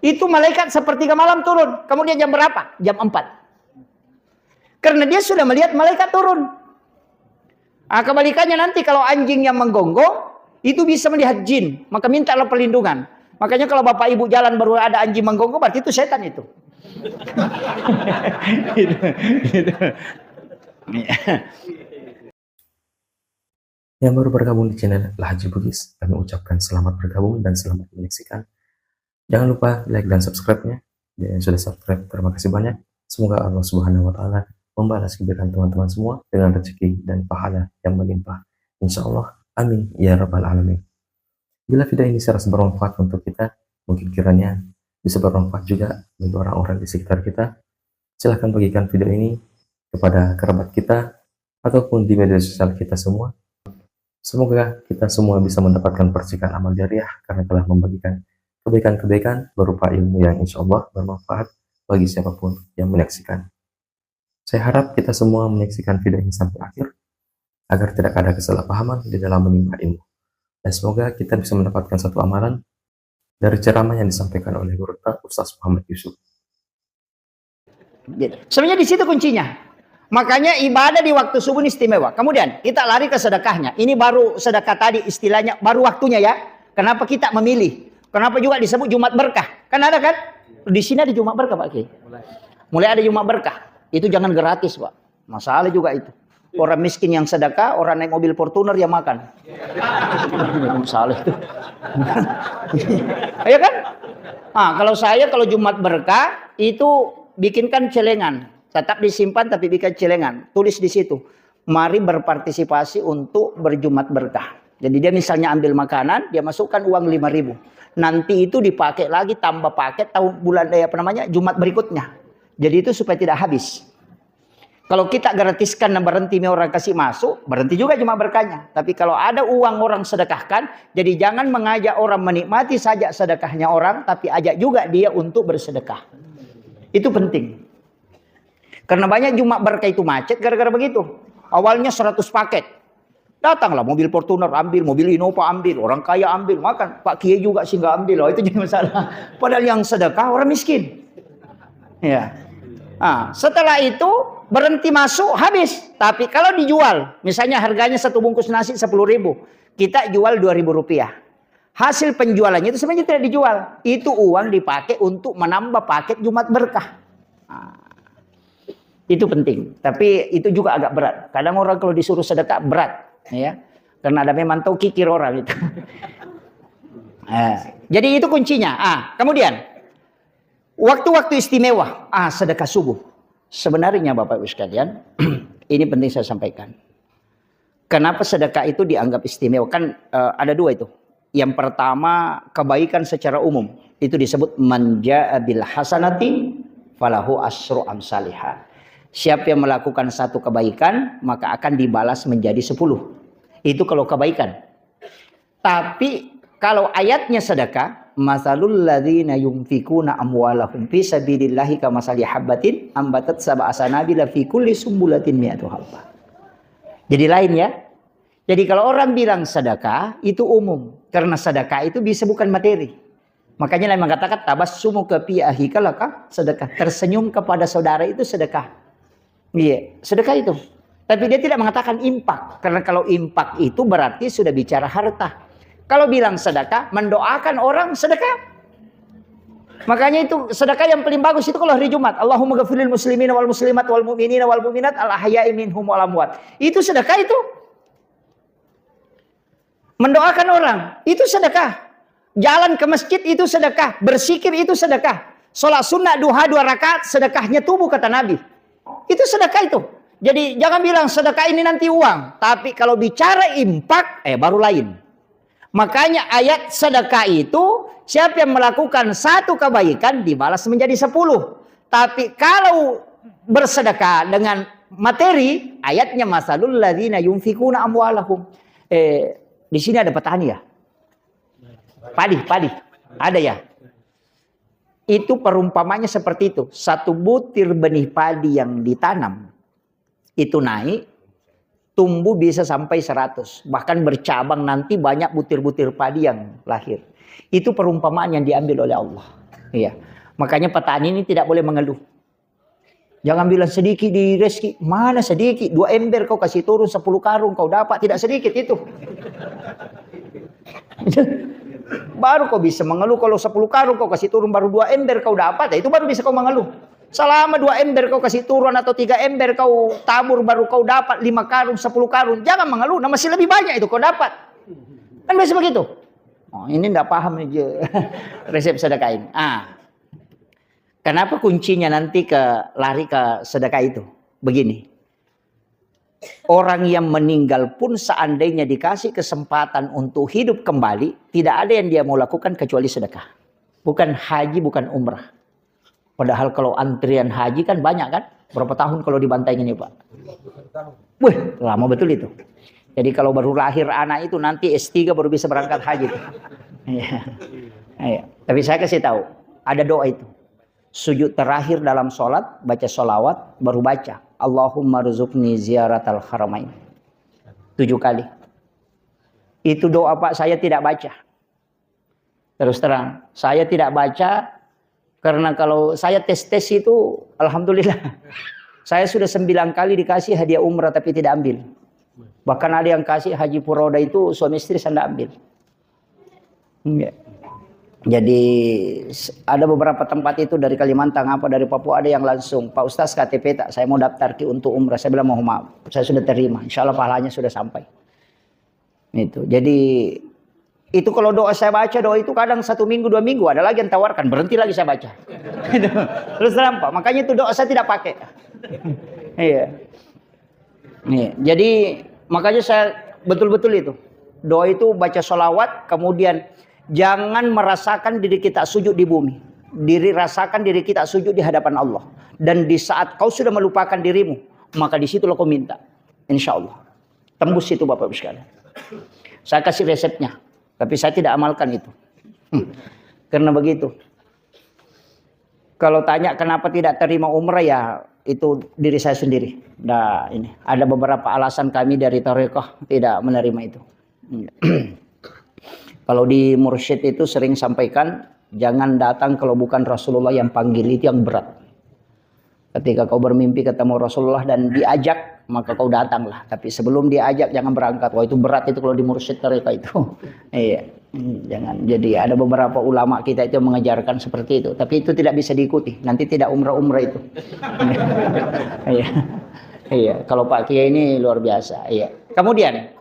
Itu malaikat sepertiga malam turun. Kemudian jam berapa? Jam 4. Karena dia sudah melihat malaikat turun. Kebalikannya nanti kalau anjing yang menggonggong, itu bisa melihat jin, maka mintalah perlindungan. Makanya kalau bapak ibu jalan baru ada anjing menggonggong, berarti itu setan itu. Yang baru bergabung di channel Lahaji Bugis, kami ucapkan selamat bergabung dan selamat menyaksikan. Jangan lupa like dan subscribe-nya. Dan yang sudah subscribe, terima kasih banyak. Semoga Allah Subhanahu wa Ta'ala membalas kebaikan teman-teman semua dengan rezeki dan pahala yang melimpah. Insya Allah. Amin ya rabbal alamin. Bila video ini serasa bermanfaat untuk kita, mungkin kiranya bisa bermanfaat juga bagi orang-orang di sekitar kita. Silahkan bagikan video ini kepada kerabat kita ataupun di media sosial kita semua. Semoga kita semua bisa mendapatkan percikan amal jariah karena telah membagikan kebaikan-kebaikan berupa ilmu yang insya Allah bermanfaat bagi siapapun yang menyaksikan. Saya harap kita semua menyaksikan video ini sampai akhir, agar tidak ada kesalahpahaman di dalam menimba ilmu. Dan semoga kita bisa mendapatkan satu amalan dari ceramah yang disampaikan oleh Guru Ustaz Muhammad Yusuf. Sebenarnya di situ kuncinya. Makanya ibadah di waktu subuh ini istimewa. Kemudian kita lari ke sedekahnya. Ini baru sedekah tadi istilahnya, baru waktunya ya. Kenapa kita memilih? Kenapa juga disebut Jumat Berkah? Kan ada kan? Di sini ada Jumat Berkah Pak Kiai. Mulai ada Jumat Berkah. Itu jangan gratis Pak. Masalah juga itu. Orang miskin yang sedekah, orang naik mobil Fortuner yang makan. Salah itu. Ya kan? Kalau kalau Jumat Berkah itu bikinkan celengan, tetap disimpan tapi bikin celengan. Tulis di situ, mari berpartisipasi untuk berjumat berkah. Jadi dia misalnya ambil makanan, dia masukkan uang 5.000. Nanti itu dipakai lagi tambah paket tahun bulan Jumat berikutnya. Jadi itu supaya tidak habis. Kalau kita gratiskan dan berhenti orang kasih masuk, berhenti juga cuma berkahnya. Tapi kalau ada uang orang sedekahkan, jadi jangan mengajak orang menikmati saja sedekahnya orang, tapi ajak juga dia untuk bersedekah. Itu penting. Karena banyak Jumat Berkah itu macet gara-gara begitu. Awalnya 100 paket. Datanglah mobil Fortuner ambil, mobil Innova ambil, orang kaya ambil, makan. Pak Kiai juga sih nggak ambil. Itu jadi masalah. Padahal yang sedekah orang miskin. Ya. Setelah itu berhenti masuk habis. Tapi kalau dijual, misalnya harganya satu bungkus nasi 10.000, kita jual 2.000 rupiah. Hasil penjualannya itu sebenarnya tidak dijual. Itu uang dipakai untuk menambah paket Jumat Berkah. Itu penting. Tapi itu juga agak berat. Kadang orang kalau disuruh sedekah berat, ya, karena ada memang tahu kikir orang itu. Jadi itu kuncinya. Kemudian waktu-waktu istimewa, sedekah subuh. Sebenarnya Bapak Ibu sekalian, ini penting saya sampaikan. Kenapa sedekah itu dianggap istimewa? Kan ada dua itu. Yang pertama, kebaikan secara umum. Itu disebut man jaa bil hasanati falahu asyru amsalihha. Siapa yang melakukan satu kebaikan, maka akan dibalas menjadi 10. Itu kalau kebaikan. Tapi kalau ayatnya sedekah, masalul ladzina yunfikuna amwalahum fi sabilillahi kamasali habbatin ambatat sab'a sanabila fi kulli sumbulatin mi'atu habba. Jadi lain ya. Jadi kalau orang bilang sedekah itu umum, karena sedekah itu bisa bukan materi. Makanya Nabi mengatakan tabassumu ka fi ahika laka sedekah. Tersenyum kepada saudara itu sedekah. Iya, sedekah itu. Tapi dia tidak mengatakan impak, karena kalau impak itu berarti sudah bicara harta. Kalau bilang sedekah, mendoakan orang sedekah. Makanya itu sedekah yang paling bagus itu kalau hari Jumat. Allahumma ghafirlil muslimina wal muslimat wal mu'minina wal mu'minat al ahya'i minhum wal amwat. Itu sedekah itu. Mendoakan orang, itu sedekah. Jalan ke masjid itu sedekah. Berzikir itu sedekah. Salat sunnah duha 2 rakaat, sedekahnya tubuh kata Nabi. Itu sedekah itu. Jadi jangan bilang sedekah ini nanti uang. Tapi kalau bicara impak, baru lain. Makanya ayat sedekah itu, siapa yang melakukan satu kebaikan dibalas menjadi 10. Tapi kalau bersedekah dengan materi, ayatnya masalul ladzina yunfikuna amwalahum. Di sini ada petani ya? Padi. Ada ya? Itu perumpamannya seperti itu. Satu butir benih padi yang ditanam itu naik, tumbuh bisa sampai 100. Bahkan bercabang nanti banyak butir-butir padi yang lahir. Itu perumpamaan yang diambil oleh Allah. Iya. Makanya petani ini tidak boleh mengeluh. Jangan bilang sedikit di rezeki. Mana sedikit? 2 ember kau kasih turun 10 karung kau dapat. Tidak sedikit itu. Baru kau bisa mengeluh kalau 10 karung kau kasih turun baru 2 ember kau dapat. Itu baru bisa kau mengeluh. Selama 2 ember kau kasih turun atau 3 ember kau tabur baru kau dapat 5 karung, 10 karung. Jangan mengeluh, nah masih lebih banyak itu kau dapat. Kan biasa begitu. Oh, ini enggak paham aja resep sedekah ini. Kenapa kuncinya nanti lari ke sedekah itu? Begini. Orang yang meninggal pun seandainya dikasih kesempatan untuk hidup kembali, tidak ada yang dia mau lakukan kecuali sedekah. Bukan haji, bukan umrah. Padahal kalau antrian haji kan banyak kan? Berapa tahun kalau dibantainya nih Pak? Wih, lama betul itu. Jadi kalau baru lahir anak itu nanti S3 baru bisa berangkat haji. Iya. Tapi saya kasih tahu, ada doa itu. Sujud terakhir dalam sholat, baca sholawat, baru baca. Allahumma rzuqni ziyaratal haramain. 7 kali. Itu doa Pak, saya tidak baca. Terus terang, saya tidak baca karena kalau saya tes itu, alhamdulillah. Saya sudah 9 kali dikasih hadiah umrah tapi tidak ambil. Bahkan ada yang kasih haji furoda itu suami istri saya tidak ambil. Jadi ada beberapa tempat itu dari Kalimantan dari Papua ada yang langsung, Pak Ustaz KTP tak, saya mau daftar untuk umrah. Saya bilang mohon maaf, saya sudah terima, insya Allah pahalanya sudah sampai. Itu. Jadi itu kalau doa saya baca, doa itu kadang 1 minggu 2 minggu ada lagi yang tawarkan, berhenti lagi saya baca. Terus terang Pak, makanya itu doa saya tidak pakai. Iya. Jadi makanya saya betul-betul itu doa itu baca sholawat, kemudian jangan merasakan diri kita sujud di bumi. Rasakan diri kita sujud di hadapan Allah. Dan di saat kau sudah melupakan dirimu, maka di situlah kau minta. Insya Allah. Tembus itu Bapak Ibu sekalian. Saya kasih resepnya. Tapi saya tidak amalkan itu. Karena begitu. Kalau tanya kenapa tidak terima umrah, ya itu diri saya sendiri. Nah, ini ada beberapa alasan kami dari Thariqah tidak menerima itu. Kalau di mursyid itu sering sampaikan, jangan datang kalau bukan Rasulullah yang panggil, itu yang berat. Ketika kau bermimpi ketemu Rasulullah dan diajak, maka kau datanglah. Tapi sebelum diajak jangan berangkat. Wah itu berat itu kalau di mursyid mereka itu. Iya, jangan. Jadi ada beberapa ulama kita itu yang mengajarkan seperti itu. Tapi itu tidak bisa diikuti. Nanti tidak umrah-umrah itu. Iya. Kalau Pak Kiai ini luar biasa. Iya. Kemudian,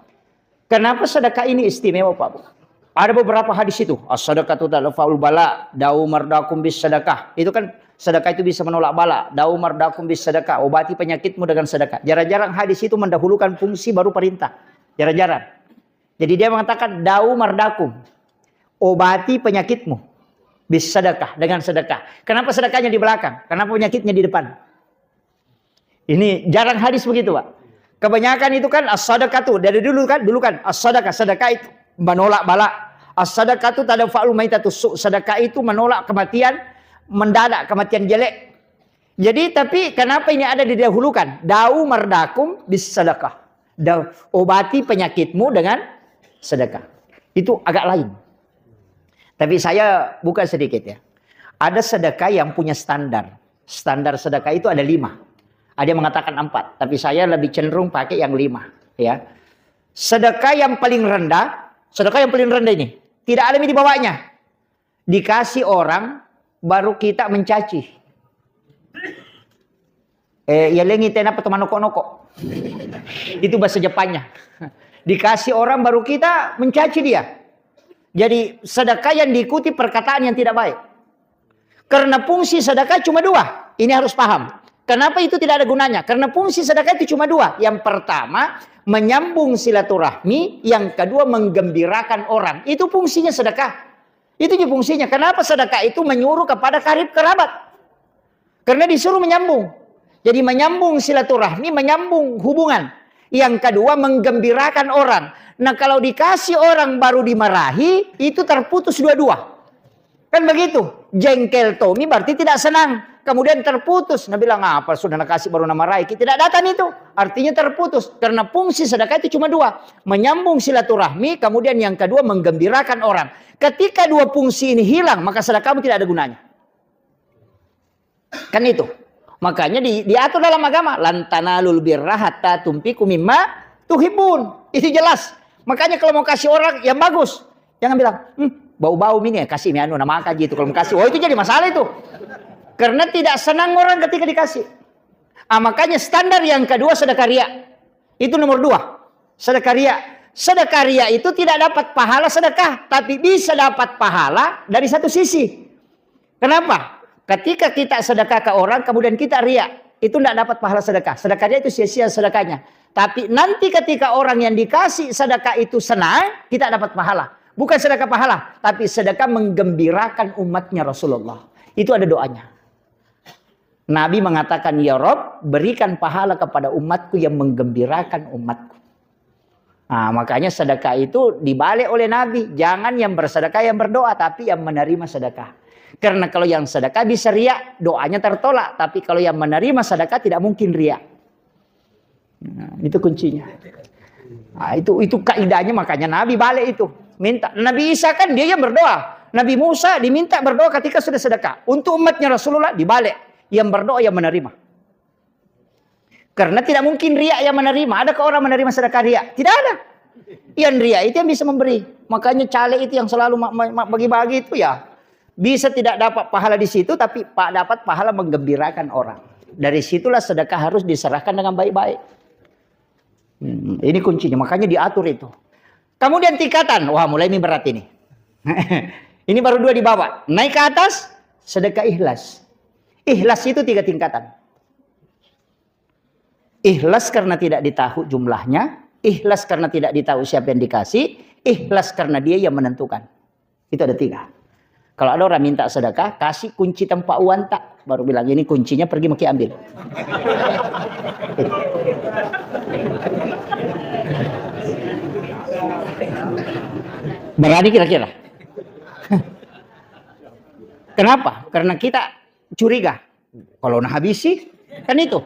kenapa sedekah ini istimewa Pak? Ada beberapa hadis itu. As-sadaqatu tarfa'ul bala, da'u mardakum bis sedekah. Itu kan sedekah itu bisa menolak bala. Da'u mardakum bis sedekah. Obati penyakitmu dengan sedekah. Jarang-jarang hadis itu mendahulukan fungsi baru perintah. Jarang-jarang. Jadi dia mengatakan dau mardakum. Obati penyakitmu. Bis sedekah, dengan sedekah. Kenapa sedekahnya di belakang? Kenapa penyakitnya di depan? Ini jarang hadis begitu, Pak. Kebanyakan itu kan as-sadaqatu. Dari dulu kan as-sadaqah. Sedekah itu menolak bala. As-sadaqatu tadfa'ul maitatu su'. Sedekah itu menolak kematian mendadak, kematian jelek. Jadi tapi kenapa ini ada didahulukan? Dau mardakum bis sedekah. Obati penyakitmu dengan sedekah. Itu agak lain. Tapi saya buka sedikit ya. Ada sedekah yang punya standar. Standar sedekah itu ada 5. Ada yang mengatakan 4, tapi saya lebih cenderung pakai yang 5. Ya. Sedekah yang paling rendah ini, tidak ada di bawahnya. Dikasih orang, baru kita mencaci. Ya lengi tena teman noko-noko. Itu bahasa Jepannya. Dikasih orang, baru kita mencaci dia. Jadi sedekah yang diikuti perkataan yang tidak baik. Karena fungsi sedekah cuma 2. Ini harus paham. Kenapa itu tidak ada gunanya? Karena fungsi sedekah itu cuma 2. Yang pertama, menyambung silaturahmi. Yang kedua, menggembirakan orang. Itu fungsinya sedekah. Itu fungsinya. Kenapa sedekah itu menyuruh kepada karib kerabat? Karena disuruh menyambung. Jadi menyambung silaturahmi, menyambung hubungan. Yang kedua, menggembirakan orang. Nah, kalau dikasih orang baru dimarahi, itu terputus dua-dua. Kan begitu. Jengkel Tommy berarti tidak senang. Kemudian terputus. Nah bilang, apa sudah nakasih baru nama Raiki. Tidak datang itu. Artinya terputus. Karena fungsi sedekah itu cuma 2. Menyambung silaturahmi. Kemudian yang kedua menggembirakan orang. Ketika 2 fungsi ini hilang. Maka sedekahmu tidak ada gunanya. Kan itu. Makanya diatur dalam agama. Lantanalul birra hatta tumpiku mimma tuhibun. Itu jelas. Makanya kalau mau kasih orang yang bagus. Jangan bilang, bau-bau ini ya. Kasih ini nama kaji itu. Kalau mau kasih. Oh itu jadi masalah itu. Karena tidak senang orang ketika dikasih. Makanya standar yang kedua sedekah riya. Itu nomor 2. Sedekah riya. Sedekah riya itu tidak dapat pahala sedekah. Tapi bisa dapat pahala dari satu sisi. Kenapa? Ketika kita sedekah ke orang kemudian kita riya. Itu tidak dapat pahala sedekah. Sedekah riya itu sia-sia sedekahnya. Tapi nanti ketika orang yang dikasih sedekah itu senang. Kita dapat pahala. Bukan sedekah pahala. Tapi sedekah menggembirakan umatnya Rasulullah. Itu ada doanya. Nabi mengatakan, ya Rob, berikan pahala kepada umatku yang menggembirakan umatku. Nah, makanya sedekah itu dibalik oleh Nabi. Jangan yang bersedekah yang berdoa, tapi yang menerima sedekah. Karena kalau yang sedekah bisa riya, doanya tertolak. Tapi kalau yang menerima sedekah tidak mungkin riya. Nah, itu kuncinya. Nah, itu kaidahnya, makanya Nabi balik itu. Minta. Nabi Isa kan dia yang berdoa. Nabi Musa diminta berdoa ketika sudah sedekah. Untuk umatnya Rasulullah dibalik. Yang berdoa yang menerima. Karena tidak mungkin riya yang menerima. Adakah orang menerima sedekah riya? Tidak ada. Yang riya itu yang bisa memberi. Makanya caleg itu yang selalu bagi-bagi itu ya. Bisa tidak dapat pahala di situ. Tapi dapat pahala menggembirakan orang. Dari situlah sedekah harus diserahkan dengan baik-baik. Ini kuncinya. Makanya diatur itu. Kemudian tingkatan. Wah mulai ini berat ini. Ini baru 2 di bawah. Naik ke atas. Sedekah ikhlas. Ikhlas itu 3 tingkatan. Ikhlas karena tidak ditahu jumlahnya. Ikhlas karena tidak ditahu siapa yang dikasih. Ikhlas karena dia yang menentukan. Itu ada 3. Kalau ada orang minta sedekah, kasih kunci tempat uang tak. Baru bilang ini kuncinya pergi maki ambil. Berani kira-kira. Kenapa? Karena kita curiga. Kalau nak habisi, kan itu.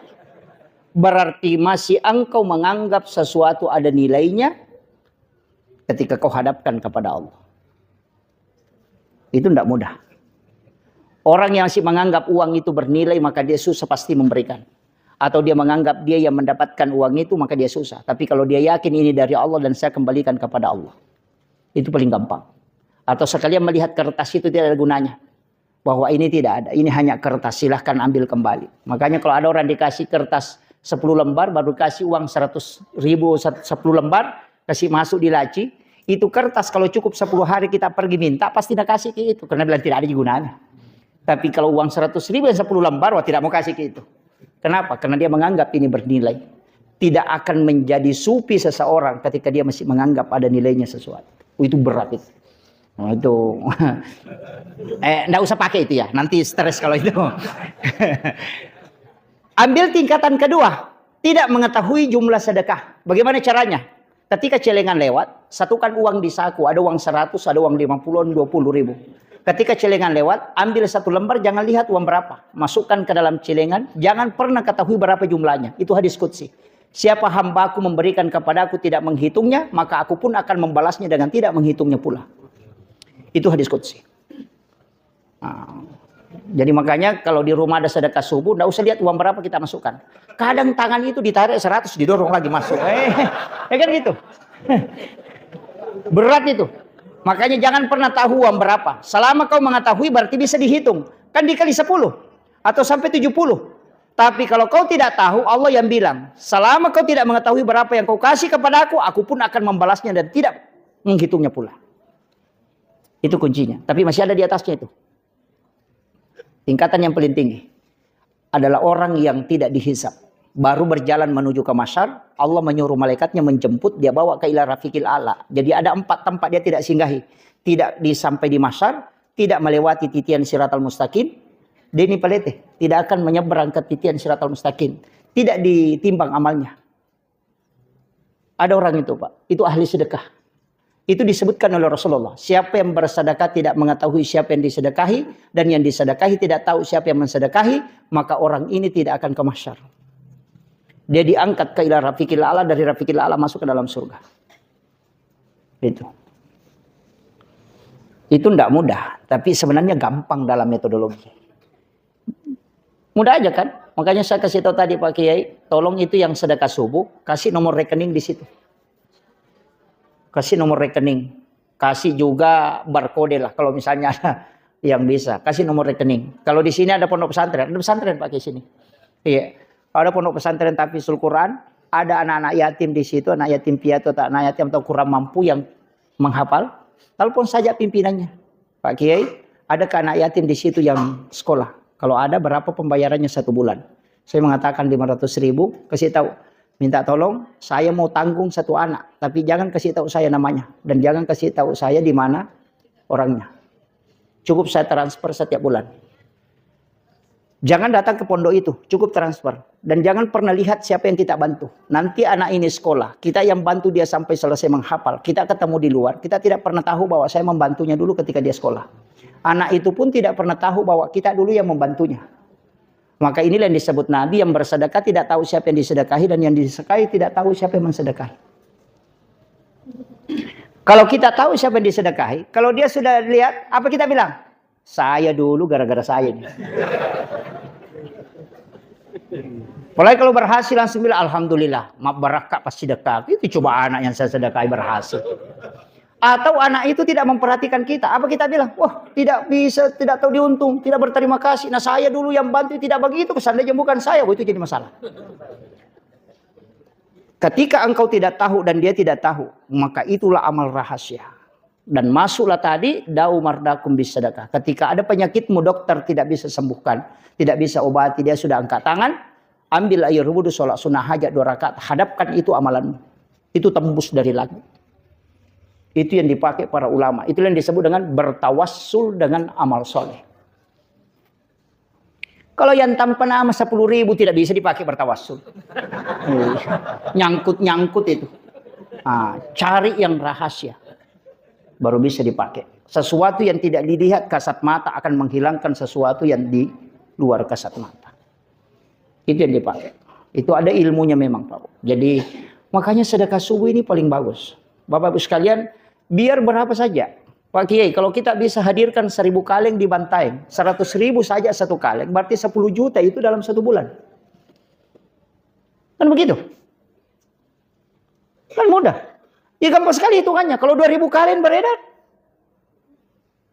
Berarti masih engkau menganggap sesuatu ada nilainya ketika kau hadapkan kepada Allah. Itu tidak mudah. Orang yang masih menganggap uang itu bernilai, maka dia susah pasti memberikan. Atau dia menganggap dia yang mendapatkan uang itu, maka dia susah. Tapi kalau dia yakin ini dari Allah dan saya kembalikan kepada Allah. Itu paling gampang. Atau sekalian melihat kertas itu tidak ada gunanya. Bahwa ini tidak ada, ini hanya kertas, silahkan ambil kembali. Makanya kalau ada orang dikasih kertas 10 lembar, baru kasih uang 100.000 10 lembar, kasih masuk di laci, itu kertas kalau cukup 10 hari kita pergi minta, pasti tidak kasih ke itu. Karena bilang tidak ada gunanya. Tapi kalau uang 100.000 yang 10 lembar, wah tidak mau kasih ke itu. Kenapa? Karena dia menganggap ini bernilai. tidak akan menjadi sufi seseorang ketika dia masih menganggap ada nilainya sesuatu. Itu berat itu. Nah, itu enggak usah pakai itu ya, nanti stres kalau itu. Ambil tingkatan kedua, tidak mengetahui jumlah sedekah. Bagaimana caranya? Ketika celengan lewat, satukan uang di saku, ada uang 100, ada uang 50, 20 ribu. Ketika celengan lewat, ambil satu lembar, jangan lihat uang berapa. Masukkan ke dalam celengan, jangan pernah ketahui berapa jumlahnya. Itu hadis qudsi. Siapa hambaku memberikan kepadaku tidak menghitungnya, maka aku pun akan membalasnya dengan tidak menghitungnya pula. Itu hadis qudsi. Nah, jadi makanya kalau di rumah ada sedekah subuh, tidak usah lihat uang berapa kita masukkan. Kadang tangan itu ditarik 100, didorong lagi masuk. Ya kan gitu. Berat itu. Makanya jangan pernah tahu uang berapa. Selama kau mengetahui berarti bisa dihitung. Kan dikali 10 atau sampai 70. Tapi kalau kau tidak tahu, Allah yang bilang, selama kau tidak mengetahui berapa yang kau kasih kepada aku pun akan membalasnya dan tidak menghitungnya pula. Itu kuncinya. Tapi masih ada di atasnya itu. Tingkatan yang paling tinggi adalah orang yang tidak dihisab. Baru berjalan menuju ke masyar, Allah menyuruh malaikatnya menjemput, dia bawa ke ila rafiqil a'la. Jadi ada 4 tempat dia tidak singgahi. Tidak sampai di masyar, tidak melewati titian siratal mustaqim. Dia ini pelete, tidak akan menyeberang ke titian siratal mustaqim. Tidak ditimbang amalnya. Ada orang itu Pak, itu ahli sedekah. Itu disebutkan oleh Rasulullah. Siapa yang bersedekah tidak mengetahui siapa yang disedekahi, dan yang disedekahi tidak tahu siapa yang mensedekahi, maka orang ini tidak akan ke mahsyar. Dia diangkat ke ila rafiqil a'la, dari rafiqil a'la masuk ke dalam surga. Itu tidak mudah, tapi sebenarnya gampang dalam metodologi. Mudah aja kan? Makanya saya kasih tahu tadi Pak Kiai, tolong itu yang sedekah subuh, kasih nomor rekening di situ. Kasih nomor rekening. Kasih juga barcode lah kalau misalnya ada yang bisa. Kasih nomor rekening. Kalau di sini ada pondok pesantren, ada pesantren Pak di sini. Iya. Kalau ada pondok pesantren tahfidzul Quran, ada anak-anak yatim di situ, anak yatim piatu atau anak yatim atau kurang mampu yang menghafal, telepon saja pimpinannya. Pak Kiai, ada ke anak yatim di situ yang sekolah. Kalau ada berapa pembayarannya 1 bulan? Saya mengatakan 500.000, kasih tahu. Minta tolong, saya mau tanggung 1 anak, tapi jangan kasih tahu saya namanya dan jangan kasih tahu saya di mana orangnya. Cukup saya transfer setiap bulan. Jangan datang ke pondok itu, cukup transfer dan jangan pernah lihat siapa yang kita bantu. Nanti anak ini sekolah, kita yang bantu dia sampai selesai menghafal. Kita ketemu di luar, kita tidak pernah tahu bahwa saya membantunya dulu ketika dia sekolah. Anak itu pun tidak pernah tahu bahwa kita dulu yang membantunya. Maka inilah yang disebut Nabi, yang bersedekah tidak tahu siapa yang disedekahi dan yang disedekahi tidak tahu siapa yang mensedekahi. Kalau kita tahu siapa yang disedekahi, kalau dia sudah lihat, apa kita bilang? Saya dulu gara-gara saya ini. Apalagi kalau berhasil langsung bilang alhamdulillah, maaf barakah pas sedekah. Itu coba anak yang saya sedekahi berhasil. Atau anak itu tidak memperhatikan kita. Apa kita bilang? Wah, tidak bisa, tidak tahu diuntung, tidak berterima kasih. Nah, saya dulu yang bantu tidak begitu, seandainya bukan saya, itu jadi masalah. Ketika engkau tidak tahu dan dia tidak tahu, maka itulah amal rahasia. Dan masuklah tadi dau mardakum bisedekah. Ketika ada penyakitmu dokter tidak bisa sembuhkan, tidak bisa obati, dia sudah angkat tangan, ambil air wudu, sholat sunnah hajat 2 rakaat, hadapkan itu amalanmu. Itu tembus dari langit. Itu yang dipakai para ulama. Itu yang disebut dengan bertawassul dengan amal soleh. Kalau yang tanpa nama 10.000 tidak bisa dipakai bertawassul. Nyangkut-nyangkut itu. Nah, cari yang rahasia. Baru bisa dipakai. Sesuatu yang tidak dilihat kasat mata akan menghilangkan sesuatu yang di luar kasat mata. Itu yang dipakai. Itu ada ilmunya memang Pak. Jadi makanya sedekah subuh ini paling bagus. Bapak-Ibu sekalian, biar berapa saja. Pak Kiai, kalau kita bisa hadirkan 1.000 kaleng di Bantaeng, 100.000 saja 1 kaleng, berarti 10 juta itu dalam 1 bulan. Kan begitu? Kan mudah. Ya gampang sekali hitungannya. Kalau 2.000 kaleng beredar,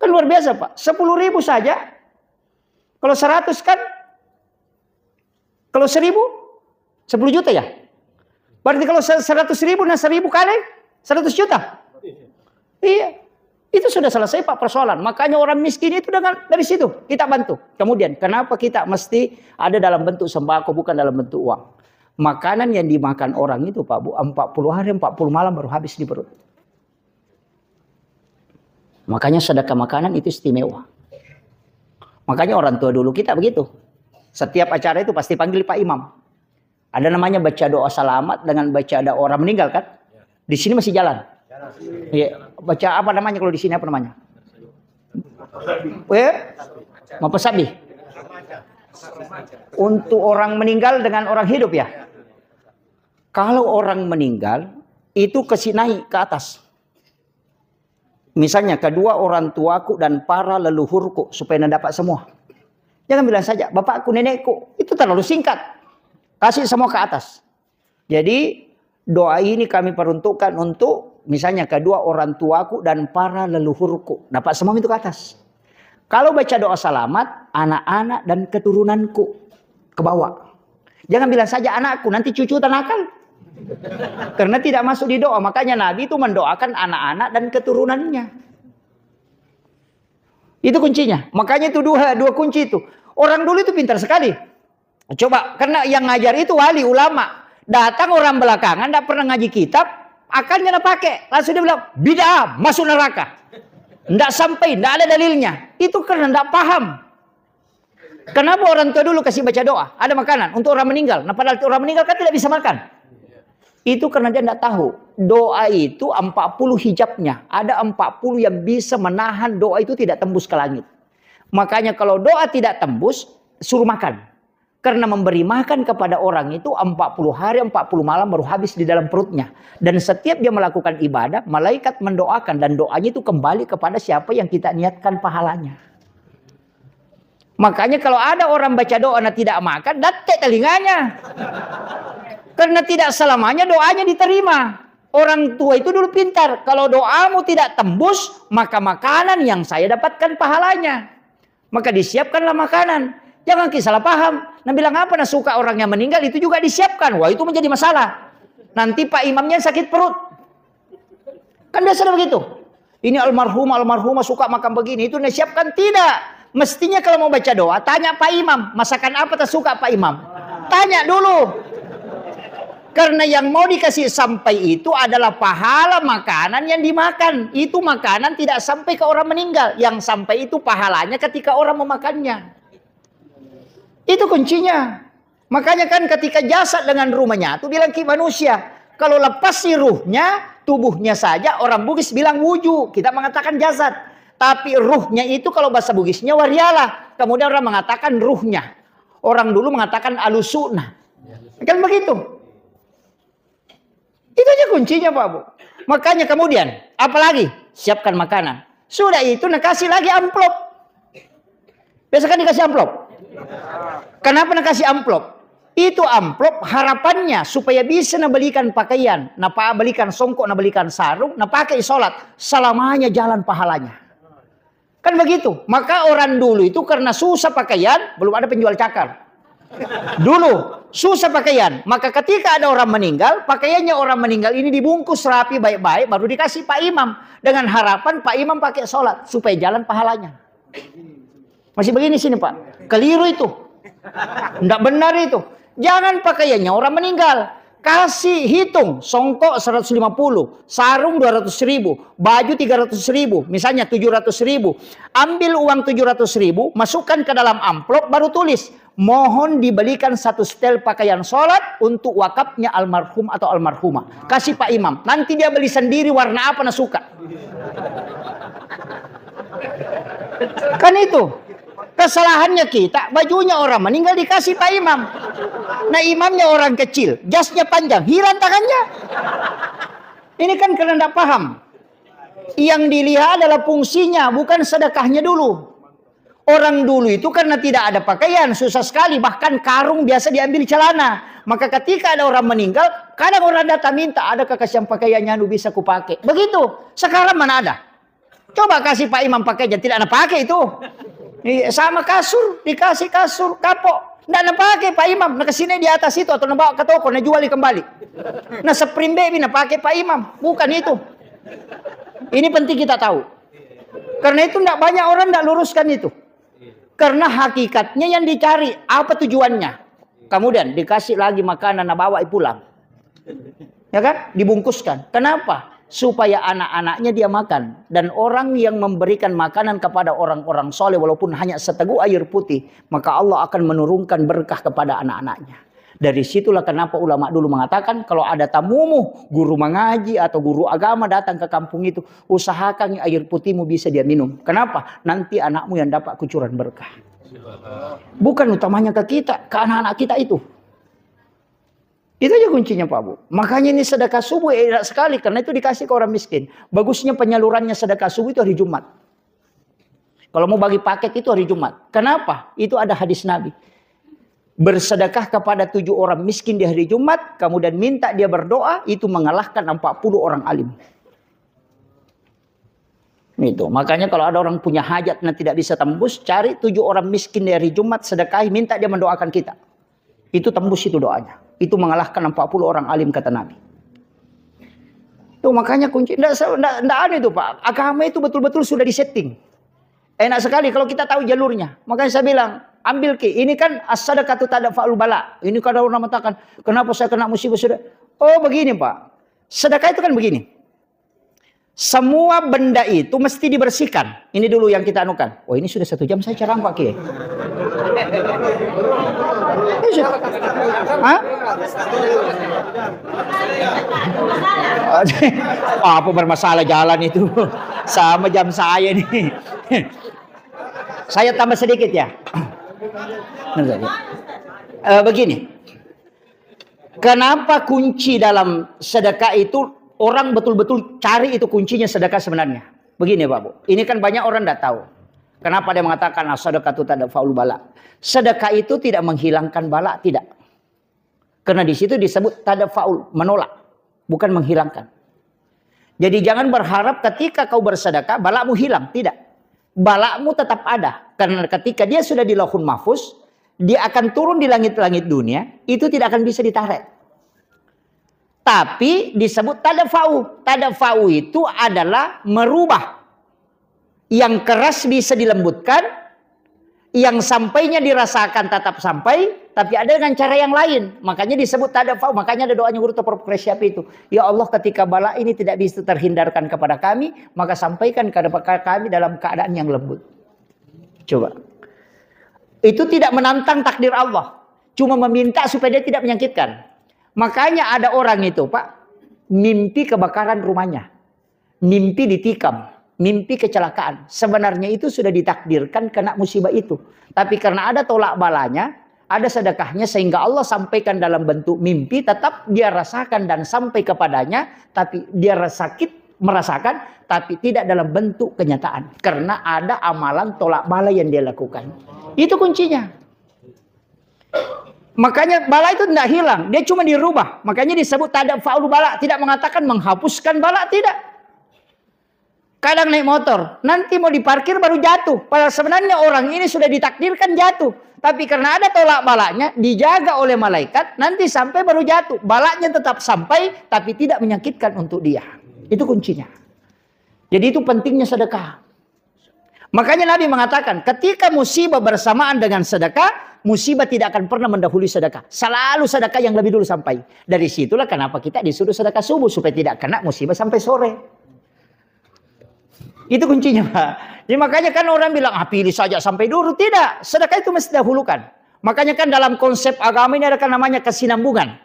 kan luar biasa Pak. 10.000 saja. Kalau 100 kan, kalau 1.000, 10 juta ya. Berarti kalau 100.000 dan 1.000 kaleng, 100 juta. Iya, itu sudah selesai Pak persoalan. Makanya orang miskin itu dari situ kita bantu. Kemudian kenapa kita mesti ada dalam bentuk sembako bukan dalam bentuk uang? Makanan yang dimakan orang itu Pak Bu, 40 hari 40 malam baru habis di perut. Makanya sedekah makanan itu istimewa. Makanya orang tua dulu kita begitu. Setiap acara itu pasti panggil Pak Imam. Ada namanya baca doa selamat dengan baca ada orang meninggal kan? Di sini masih jalan. Ya, baca apa namanya kalau di sini apa namanya? Mapasabi. Untuk orang meninggal dengan orang hidup ya. Kalau orang meninggal itu naik ke atas. Misalnya kedua orang tuaku dan para leluhurku supaya dapat semua. Jangan bilang saja bapakku nenekku, itu terlalu singkat. Kasih semua ke atas. Jadi doa ini kami peruntukkan untuk misalnya kedua orang tuaku dan para leluhurku. Dapat semua itu ke atas. Kalau baca doa selamat, anak-anak dan keturunanku ke bawah. Jangan bilang saja anakku, nanti cucu nakal. Karena tidak masuk di doa. Makanya Nabi itu mendoakan anak-anak dan keturunannya. Itu kuncinya. Makanya itu dua kunci itu. Orang dulu itu pintar sekali. Coba, karena yang ngajar itu wali, ulama. Datang orang belakangan, tidak pernah ngaji kitab, akalnya nak pakai. Langsung dia bilang, bid'ah, masuk neraka. Tidak sampai, tidak ada dalilnya. Itu karena tidak paham. Kenapa orang tua dulu kasih baca doa? Ada makanan untuk orang meninggal. Nah padahal orang meninggal kan tidak bisa makan. Itu karena dia tidak tahu. Doa itu 40 hijabnya. Ada 40 yang bisa menahan doa itu tidak tembus ke langit. Makanya kalau doa tidak tembus, suruh makan. Karena memberi makan kepada orang itu 40 hari, 40 malam baru habis di dalam perutnya. Dan setiap dia melakukan ibadah, malaikat mendoakan. Dan doanya itu kembali kepada siapa yang kita niatkan pahalanya. Makanya kalau ada orang baca doa dan tidak makan, datek telinganya. Karena tidak selamanya doanya diterima. Orang tua itu dulu pintar. Kalau doamu tidak tembus, maka makanan yang saya dapatkan pahalanya. Maka disiapkanlah makanan. Jangan salah paham. Nah bilang apa nah suka orang yang meninggal itu juga disiapkan. Wah itu menjadi masalah. Nanti Pak Imamnya sakit perut. Kan biasanya begitu. Ini almarhumah suka makan begini. Itu disiapkan tidak. Mestinya kalau mau baca doa, tanya Pak Imam. Masakan apa tak suka Pak Imam? Tanya dulu. Karena yang mau dikasih sampai itu adalah pahala makanan yang dimakan. Itu makanan tidak sampai ke orang meninggal. Yang sampai itu pahalanya ketika orang memakannya. Itu kuncinya. Makanya kan ketika jasad dengan ruhnya itu bilang ki manusia. Kalau lepas si ruhnya, tubuhnya saja orang Bugis bilang wuju. Kita mengatakan jasad. Tapi ruhnya itu kalau bahasa Bugisnya warialah. Kemudian orang mengatakan ruhnya. Orang dulu mengatakan alusuna. Kan begitu. Itu aja kuncinya Pak Bu. Makanya kemudian, apalagi? Siapkan makanan. Sudah itu, nak kasih lagi amplop. Biasa kan dikasih amplop. Kenapa nak kasih amplop? Itu amplop harapannya supaya bisa nak belikan pakaian. Nak belikan songkok, nak belikan sarung, nak pakai sholat. Selamanya jalan pahalanya. Kan begitu. Maka orang dulu itu karena susah pakaian, belum ada penjual cakar. Dulu susah pakaian, maka ketika ada orang meninggal, pakaiannya orang meninggal ini dibungkus rapi baik-baik, baru dikasih Pak Imam dengan harapan Pak Imam pakai sholat supaya jalan pahalanya. Masih begini sini Pak, keliru itu, tidak benar itu. Jangan pakaiannya orang meninggal, kasih hitung songkok 150, sarung 200.000, baju 300.000, misalnya 700.000. Ambil uang 700.000, masukkan ke dalam amplop, baru tulis. Mohon dibelikan satu setel pakaian sholat untuk wakafnya almarhum atau almarhumah. Kasih Pak Imam. Nanti dia beli sendiri warna apa nak suka. Kan itu. Kesalahannya kita, bajunya orang meninggal dikasih Pak Imam. Nah imamnya orang kecil, jasnya panjang, hilang tangannya. Ini kan karena tidak paham. Yang dilihat adalah fungsinya, bukan sedekahnya dulu. Orang dulu itu karena tidak ada pakaian, susah sekali. Bahkan karung biasa diambil celana. Maka ketika ada orang meninggal, kadang orang datang minta, adakah kasihan pakaiannya anu bisa kupakai. Begitu. Sekarang mana ada? Coba kasih Pak Imam pakainya, tidak ada pakai itu. Sama kasur, dikasih kasur, kapok. Tidak ada pakai Pak Imam. Nah kesini di atas itu atau bawa ke toko, nah jual kembali. Nah spring baby, nah pakai Pak Imam. Bukan itu. Ini penting kita tahu. Karena itu tidak banyak orang tidak luruskan itu. Karena hakikatnya yang dicari, apa tujuannya? kemudian dikasih lagi makanan, bawa pulang. Ya kan? Dibungkuskan. Kenapa? Supaya anak-anaknya dia makan. Dan orang yang memberikan makanan kepada orang-orang soleh walaupun hanya seteguk air putih, maka Allah akan menurunkan berkah kepada anak-anaknya. Dari situlah kenapa ulama dulu mengatakan kalau ada tamumu, guru mengaji atau guru agama datang ke kampung itu, usahakan air putihmu bisa dia minum. Kenapa? Nanti anakmu yang dapat kucuran berkah. Bukan utamanya ke kita, ke anak-anak kita itu. Itu aja kuncinya Pak Bu. Makanya ini sedekah subuh enak sekali karena itu dikasih ke orang miskin. Bagusnya penyalurannya sedekah subuh itu hari Jumat. Kalau mau bagi paket itu hari Jumat. Kenapa? Itu ada hadis Nabi. Bersedekah kepada 7 orang miskin di hari Jumat, kemudian minta dia berdoa, itu mengalahkan 40 orang alim. Itu. Makanya kalau ada orang punya hajat dan tidak bisa tembus, cari 7 orang miskin di hari Jumat, sedekahi, minta dia mendoakan kita. Itu tembus itu doanya. Itu mengalahkan 40 orang alim kata Nabi. Tuh makanya kunci. Tidak ada itu Pak. Agama itu betul-betul sudah disetting. Enak sekali kalau kita tahu jalurnya. Makanya saya bilang, ambil ki. Ini kan as-sadaqatu tadfa'ul bala. Ini kadang orang mengatakan, kenapa saya kena musibah sudah? Oh begini Pak. Sedekah itu kan begini. Semua benda itu mesti dibersihkan. Ini dulu yang kita anukan. Oh ini sudah 1 jam saya ceramah Pak Kiai. Hah? Apa bermasalah jalan itu? Sama jam saya nih. Saya tambah sedikit ya. Begini. Kenapa kunci dalam sedekah itu orang betul-betul cari itu kuncinya sedekah sebenarnya. Begini Pak Bu. Ini kan banyak orang tidak tahu. Kenapa dia mengatakan as-sadaqatu tadfa'ul bala? Sedekah itu tidak menghilangkan bala, tidak. Karena di situ disebut tadfa'ul, menolak, bukan menghilangkan. Jadi jangan berharap ketika kau bersedekah balakmu hilang, tidak. Balakmu tetap ada. Karena ketika dia sudah di Lauhul Mahfuz, dia akan turun di langit-langit dunia, itu tidak akan bisa ditarik. Tapi disebut tadfa'u. Tadfa'u itu adalah merubah. Yang keras bisa dilembutkan, yang sampainya dirasakan tetap sampai, tapi ada dengan cara yang lain. Makanya disebut tadfa'u. Makanya ada doanya guru Toprokresiap itu. Ya Allah, ketika bala ini tidak bisa terhindarkan kepada kami, maka sampaikan kepada kami dalam keadaan yang lembut. Coba. Itu tidak menantang takdir Allah. Cuma meminta supaya dia tidak menyakitkan. Makanya ada orang itu Pak, mimpi kebakaran rumahnya, mimpi ditikam, mimpi kecelakaan. Sebenarnya itu sudah ditakdirkan kena musibah itu. Tapi karena ada tolak balanya, ada sedekahnya sehingga Allah sampaikan dalam bentuk mimpi, tetap dia rasakan dan sampai kepadanya, tapi dia merasakan, tapi tidak dalam bentuk kenyataan. Karena ada amalan tolak bala yang dia lakukan. Itu kuncinya. Makanya bala itu tidak hilang, dia cuma dirubah. Makanya disebut tadfa'ul bala, tidak mengatakan menghapuskan bala, tidak. Kadang naik motor, nanti mau diparkir baru jatuh. Padahal sebenarnya orang ini sudah ditakdirkan jatuh. Tapi karena ada tolak balanya, dijaga oleh malaikat, nanti sampai baru jatuh. Balanya tetap sampai, tapi tidak menyakitkan untuk dia. Itu kuncinya. Jadi itu pentingnya sedekah. Makanya Nabi mengatakan, ketika musibah bersamaan dengan sedekah, musibah tidak akan pernah mendahului sedekah. Selalu sedekah yang lebih dulu sampai. Dari situlah kenapa kita disuruh sedekah subuh, supaya tidak kena musibah sampai sore. Itu kuncinya Pak. Jadi makanya kan orang bilang, pilih saja sampai dulu. Tidak, sedekah itu mesti dahulukan. Makanya kan dalam konsep agama ini ada kan namanya kesinambungan.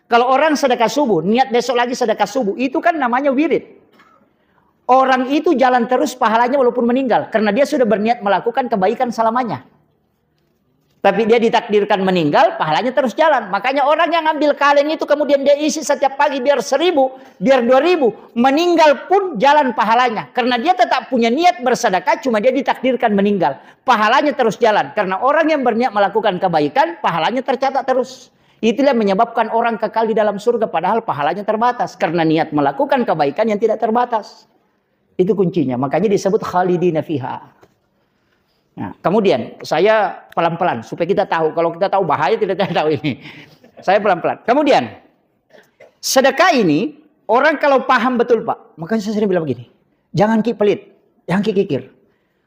Kalau orang sedekah subuh, niat besok lagi sedekah subuh, itu kan namanya wirid. Orang itu jalan terus pahalanya walaupun meninggal. Karena dia sudah berniat melakukan kebaikan selamanya. Tapi dia ditakdirkan meninggal, pahalanya terus jalan. Makanya orang yang ambil kaleng itu kemudian dia isi setiap pagi biar 1000, biar 2000. Meninggal pun jalan pahalanya. Karena dia tetap punya niat bersedekah, cuma dia ditakdirkan meninggal. Pahalanya terus jalan. Karena orang yang berniat melakukan kebaikan, pahalanya tercatat terus. Itulah menyebabkan orang kekal di dalam surga padahal pahalanya terbatas. Karena niat melakukan kebaikan yang tidak terbatas. Itu kuncinya. Makanya disebut khalidina fiha. Nah, kemudian saya pelan-pelan supaya kita tahu. Kalau kita tahu bahaya tidak tahu ini. Saya pelan-pelan. Kemudian sedekah ini orang kalau paham betul Pak. Makanya saya sering bilang begini. Jangan pelit. Jangan kikir.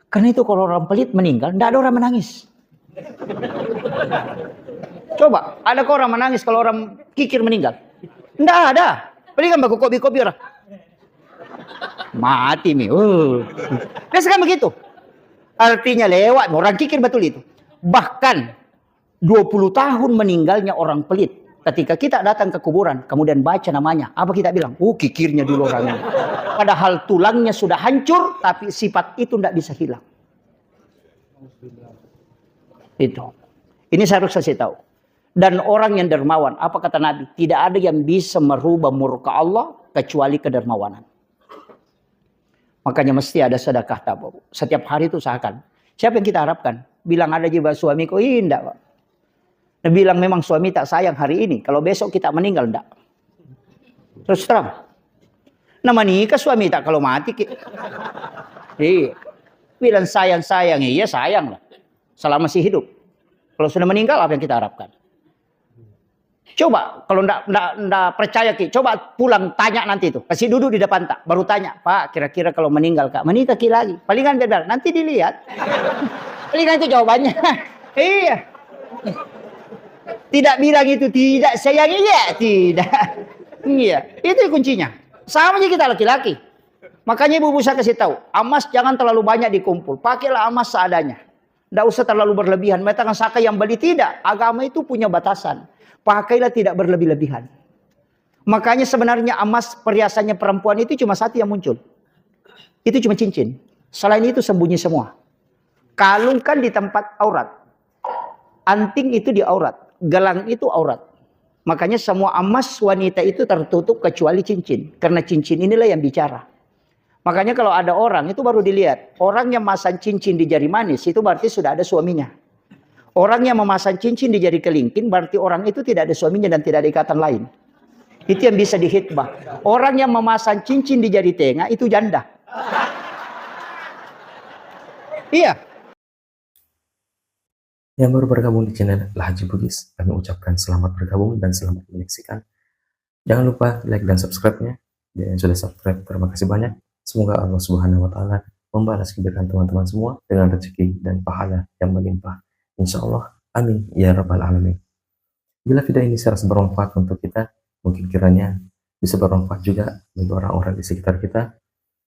Karena itu kalau orang pelit meninggal, tidak ada orang menangis. Coba, ada kok orang menangis kalau orang kikir meninggal? Enggak ada. Beli kan baku kopi-kopi orang. Mati mi. Biasa kan begitu. Artinya lewat, orang kikir betul itu. Bahkan 20 tahun meninggalnya orang pelit. Ketika kita datang ke kuburan, kemudian baca namanya, apa kita bilang? Kikirnya dulu orangnya. Padahal tulangnya sudah hancur, tapi sifat itu tidak bisa hilang. Itu. Ini saya harus kasih tahu. Dan orang yang dermawan, apa kata Nabi? Tidak ada yang bisa merubah murka Allah kecuali kedermawanan. Makanya mesti ada sedekah tabur. Setiap hari itu usahakan. Siapa yang kita harapkan? Bilang ada juga suamiku, enggak Pak. Dia bilang memang suami tak sayang hari ini. Kalau besok kita meninggal, enggak. Terus terang. Nama nikah suami tak kalau mati. Iya. Bilang sayang-sayang, iya sayang lah. Selama masih hidup. Kalau sudah meninggal, apa yang kita harapkan? Coba, kalau enggak percaya, coba pulang tanya nanti itu. Kasih duduk di depan tak. Baru tanya, Pak, kira-kira kalau meninggal Kak, menikah lagi. Palingan benar, nanti dilihat. Palingan itu jawabannya. Iya. Tidak bilang itu tidak sayang, iya, tidak. Iya, itu kuncinya. Sama aja kita laki-laki. Makanya ibu saya kasih tahu, emas jangan terlalu banyak dikumpul. Pakailah emas seadanya. Tidak usah terlalu berlebihan. Mengatakan saka yang beli tidak. Agama itu punya batasan. Pakailah tidak berlebih-lebihan. Makanya sebenarnya emas perhiasannya perempuan itu cuma satu yang muncul. Itu cuma cincin. Selain itu sembunyi semua. Kalung kan di tempat aurat. Anting itu di aurat. Gelang itu aurat. Makanya semua emas wanita itu tertutup kecuali cincin. Karena cincin inilah yang bicara. Makanya kalau ada orang itu baru dilihat. Orang yang masang cincin di jari manis itu berarti sudah ada suaminya. Orang yang memasang cincin di jari kelingking berarti orang itu tidak ada suaminya dan tidak ada ikatan lain. Itu yang bisa dihitbah. Orang yang memasang cincin di jari tengah itu janda. Iya. Yang baru bergabung di channel Lahaji Bugis, kami ucapkan selamat bergabung dan selamat menyaksikan. Jangan lupa like dan subscribe-nya. Dan yang sudah subscribe, terima kasih banyak. Semoga Allah Subhanahu wa Ta'ala membalas kebaikan teman-teman semua dengan rezeki dan pahala yang melimpah. Insya Allah, amin ya rabbal alamin. Bila video ini serasa bermanfaat untuk kita, mungkin kiranya bisa bermanfaat juga bagi orang-orang di sekitar kita.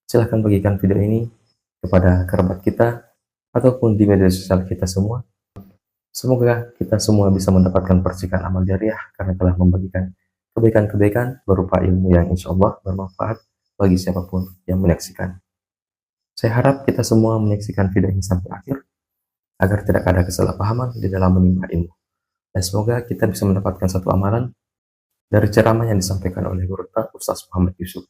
Silahkan bagikan video ini kepada kerabat kita ataupun di media sosial kita semua. Semoga kita semua bisa mendapatkan percikan amal jariah karena telah membagikan kebaikan-kebaikan berupa ilmu yang insya Allah bermanfaat bagi siapapun yang menyaksikan. Saya harap kita semua menyaksikan video ini sampai akhir agar tidak ada kesalahpahaman di dalam menimba ilmu. Dan semoga kita bisa mendapatkan satu amalan dari ceramah yang disampaikan oleh Guru Ustaz Muhammad Yusuf.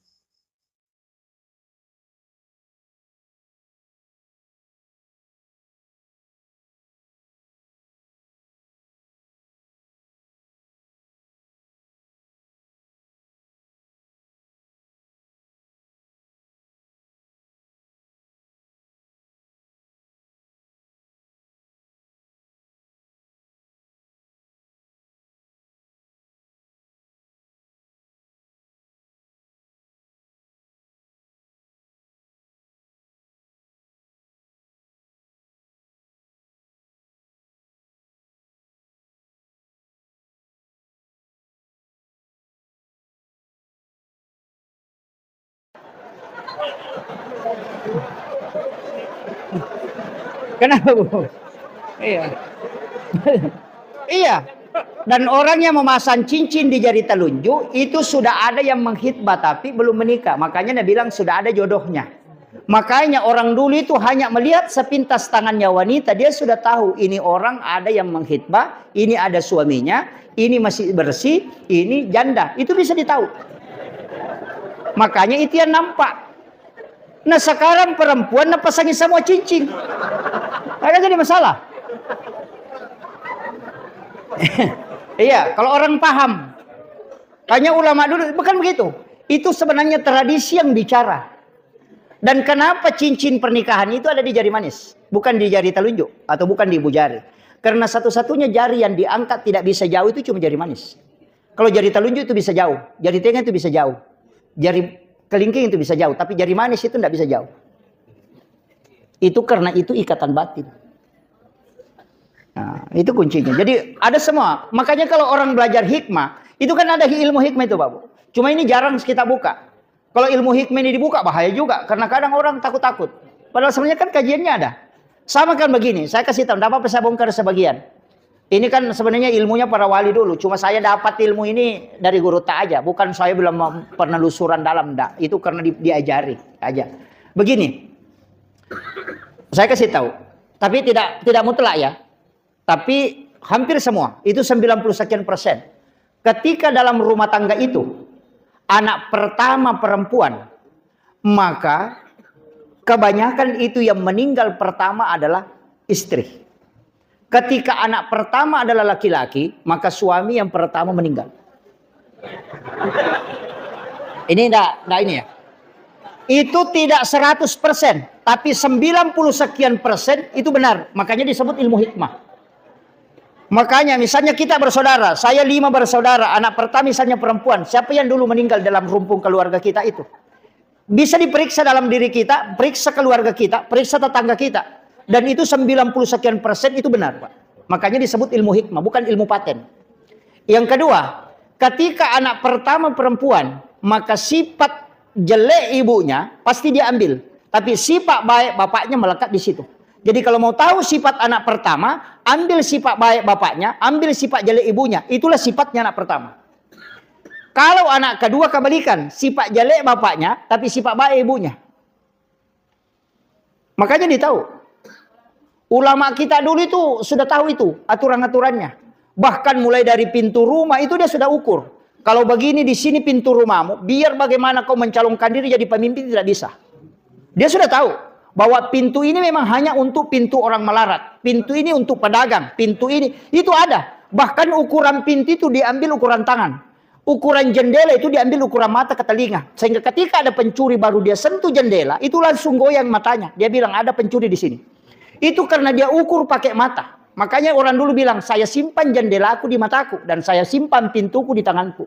Kenapa Bu? Iya. Iya. Dan orang yang memasang cincin di jari telunjuk itu sudah ada yang menghitbah tapi belum menikah. Makanya dia bilang sudah ada jodohnya. Makanya orang dulu itu hanya melihat sepintas tangannya wanita, dia sudah tahu ini orang ada yang menghitbah, ini ada suaminya, ini masih bersih, ini janda. Itu bisa ditahu. Makanya itu yang nampak. Nah sekarang perempuan pasangin semua cincin. Ada jadi masalah. Iya, kalau orang paham. Tanya ulama dulu, bukan begitu. Itu sebenarnya tradisi yang bicara. Dan kenapa cincin pernikahan itu ada di jari manis? Bukan di jari telunjuk atau bukan di ibu jari. Karena satu-satunya jari yang diangkat tidak bisa jauh itu cuma jari manis. Kalau jari telunjuk itu bisa jauh, jari tengah itu bisa jauh. Jari kelingking itu bisa jauh, tapi jari manis itu tidak bisa jauh. Itu karena itu ikatan batin. Nah, itu kuncinya. Jadi ada semua. Makanya kalau orang belajar hikmah, itu kan ada ilmu hikmah itu, Pak Bu. Cuma ini jarang kita buka. Kalau ilmu hikmah ini dibuka bahaya juga, karena kadang orang takut-takut. Padahal sebenarnya kan kajiannya ada. Sama kan begini, saya kasih tahu, tidak apa-apa saya bongkar sebagian. Ini kan sebenarnya ilmunya para wali dulu. Cuma saya dapat ilmu ini dari guru tak aja. Bukan saya belum penelusuran dalam, enggak. Itu karena diajari aja. Begini, saya kasih tahu. Tapi tidak mutlak ya. Tapi hampir semua, itu 90 sekian persen. Ketika dalam rumah tangga itu, anak pertama perempuan, maka kebanyakan itu yang meninggal pertama adalah istri. Ketika anak pertama adalah laki-laki, maka suami yang pertama meninggal. Ini enggak ini ya. Itu tidak 100%, tapi 90 sekian persen itu benar. Makanya disebut ilmu hikmah. Makanya misalnya kita bersaudara, saya 5 bersaudara, anak pertama misalnya perempuan, siapa yang dulu meninggal dalam rumpun keluarga kita itu? Bisa diperiksa dalam diri kita, periksa keluarga kita, periksa tetangga kita. Dan itu 90 sekian persen itu benar, Pak. Makanya disebut ilmu hikmah, bukan ilmu paten. Yang kedua, ketika anak pertama perempuan, maka sifat jelek ibunya pasti diambil. Tapi sifat baik bapaknya melekat di situ. Jadi kalau mau tahu sifat anak pertama, ambil sifat baik bapaknya, ambil sifat jelek ibunya. Itulah sifatnya anak pertama. Kalau anak kedua kebalikan, sifat jelek bapaknya, tapi sifat baik ibunya. Makanya ditahu. Ulama kita dulu itu sudah tahu itu aturan-aturannya. Bahkan mulai dari pintu rumah itu dia sudah ukur. Kalau begini di sini pintu rumahmu, biar bagaimana kau mencalonkan diri jadi pemimpin tidak bisa. Dia sudah tahu bahwa pintu ini memang hanya untuk pintu orang melarat. Pintu ini untuk pedagang. Pintu ini, itu ada. Bahkan ukuran pintu itu diambil ukuran tangan. Ukuran jendela itu diambil ukuran mata ke telinga. Sehingga ketika ada pencuri baru dia sentuh jendela, itu langsung goyang matanya. Dia bilang ada pencuri di sini. Itu karena dia ukur pakai mata. Makanya orang dulu bilang, saya simpan jendelaku di mataku. Dan saya simpan pintuku di tanganku.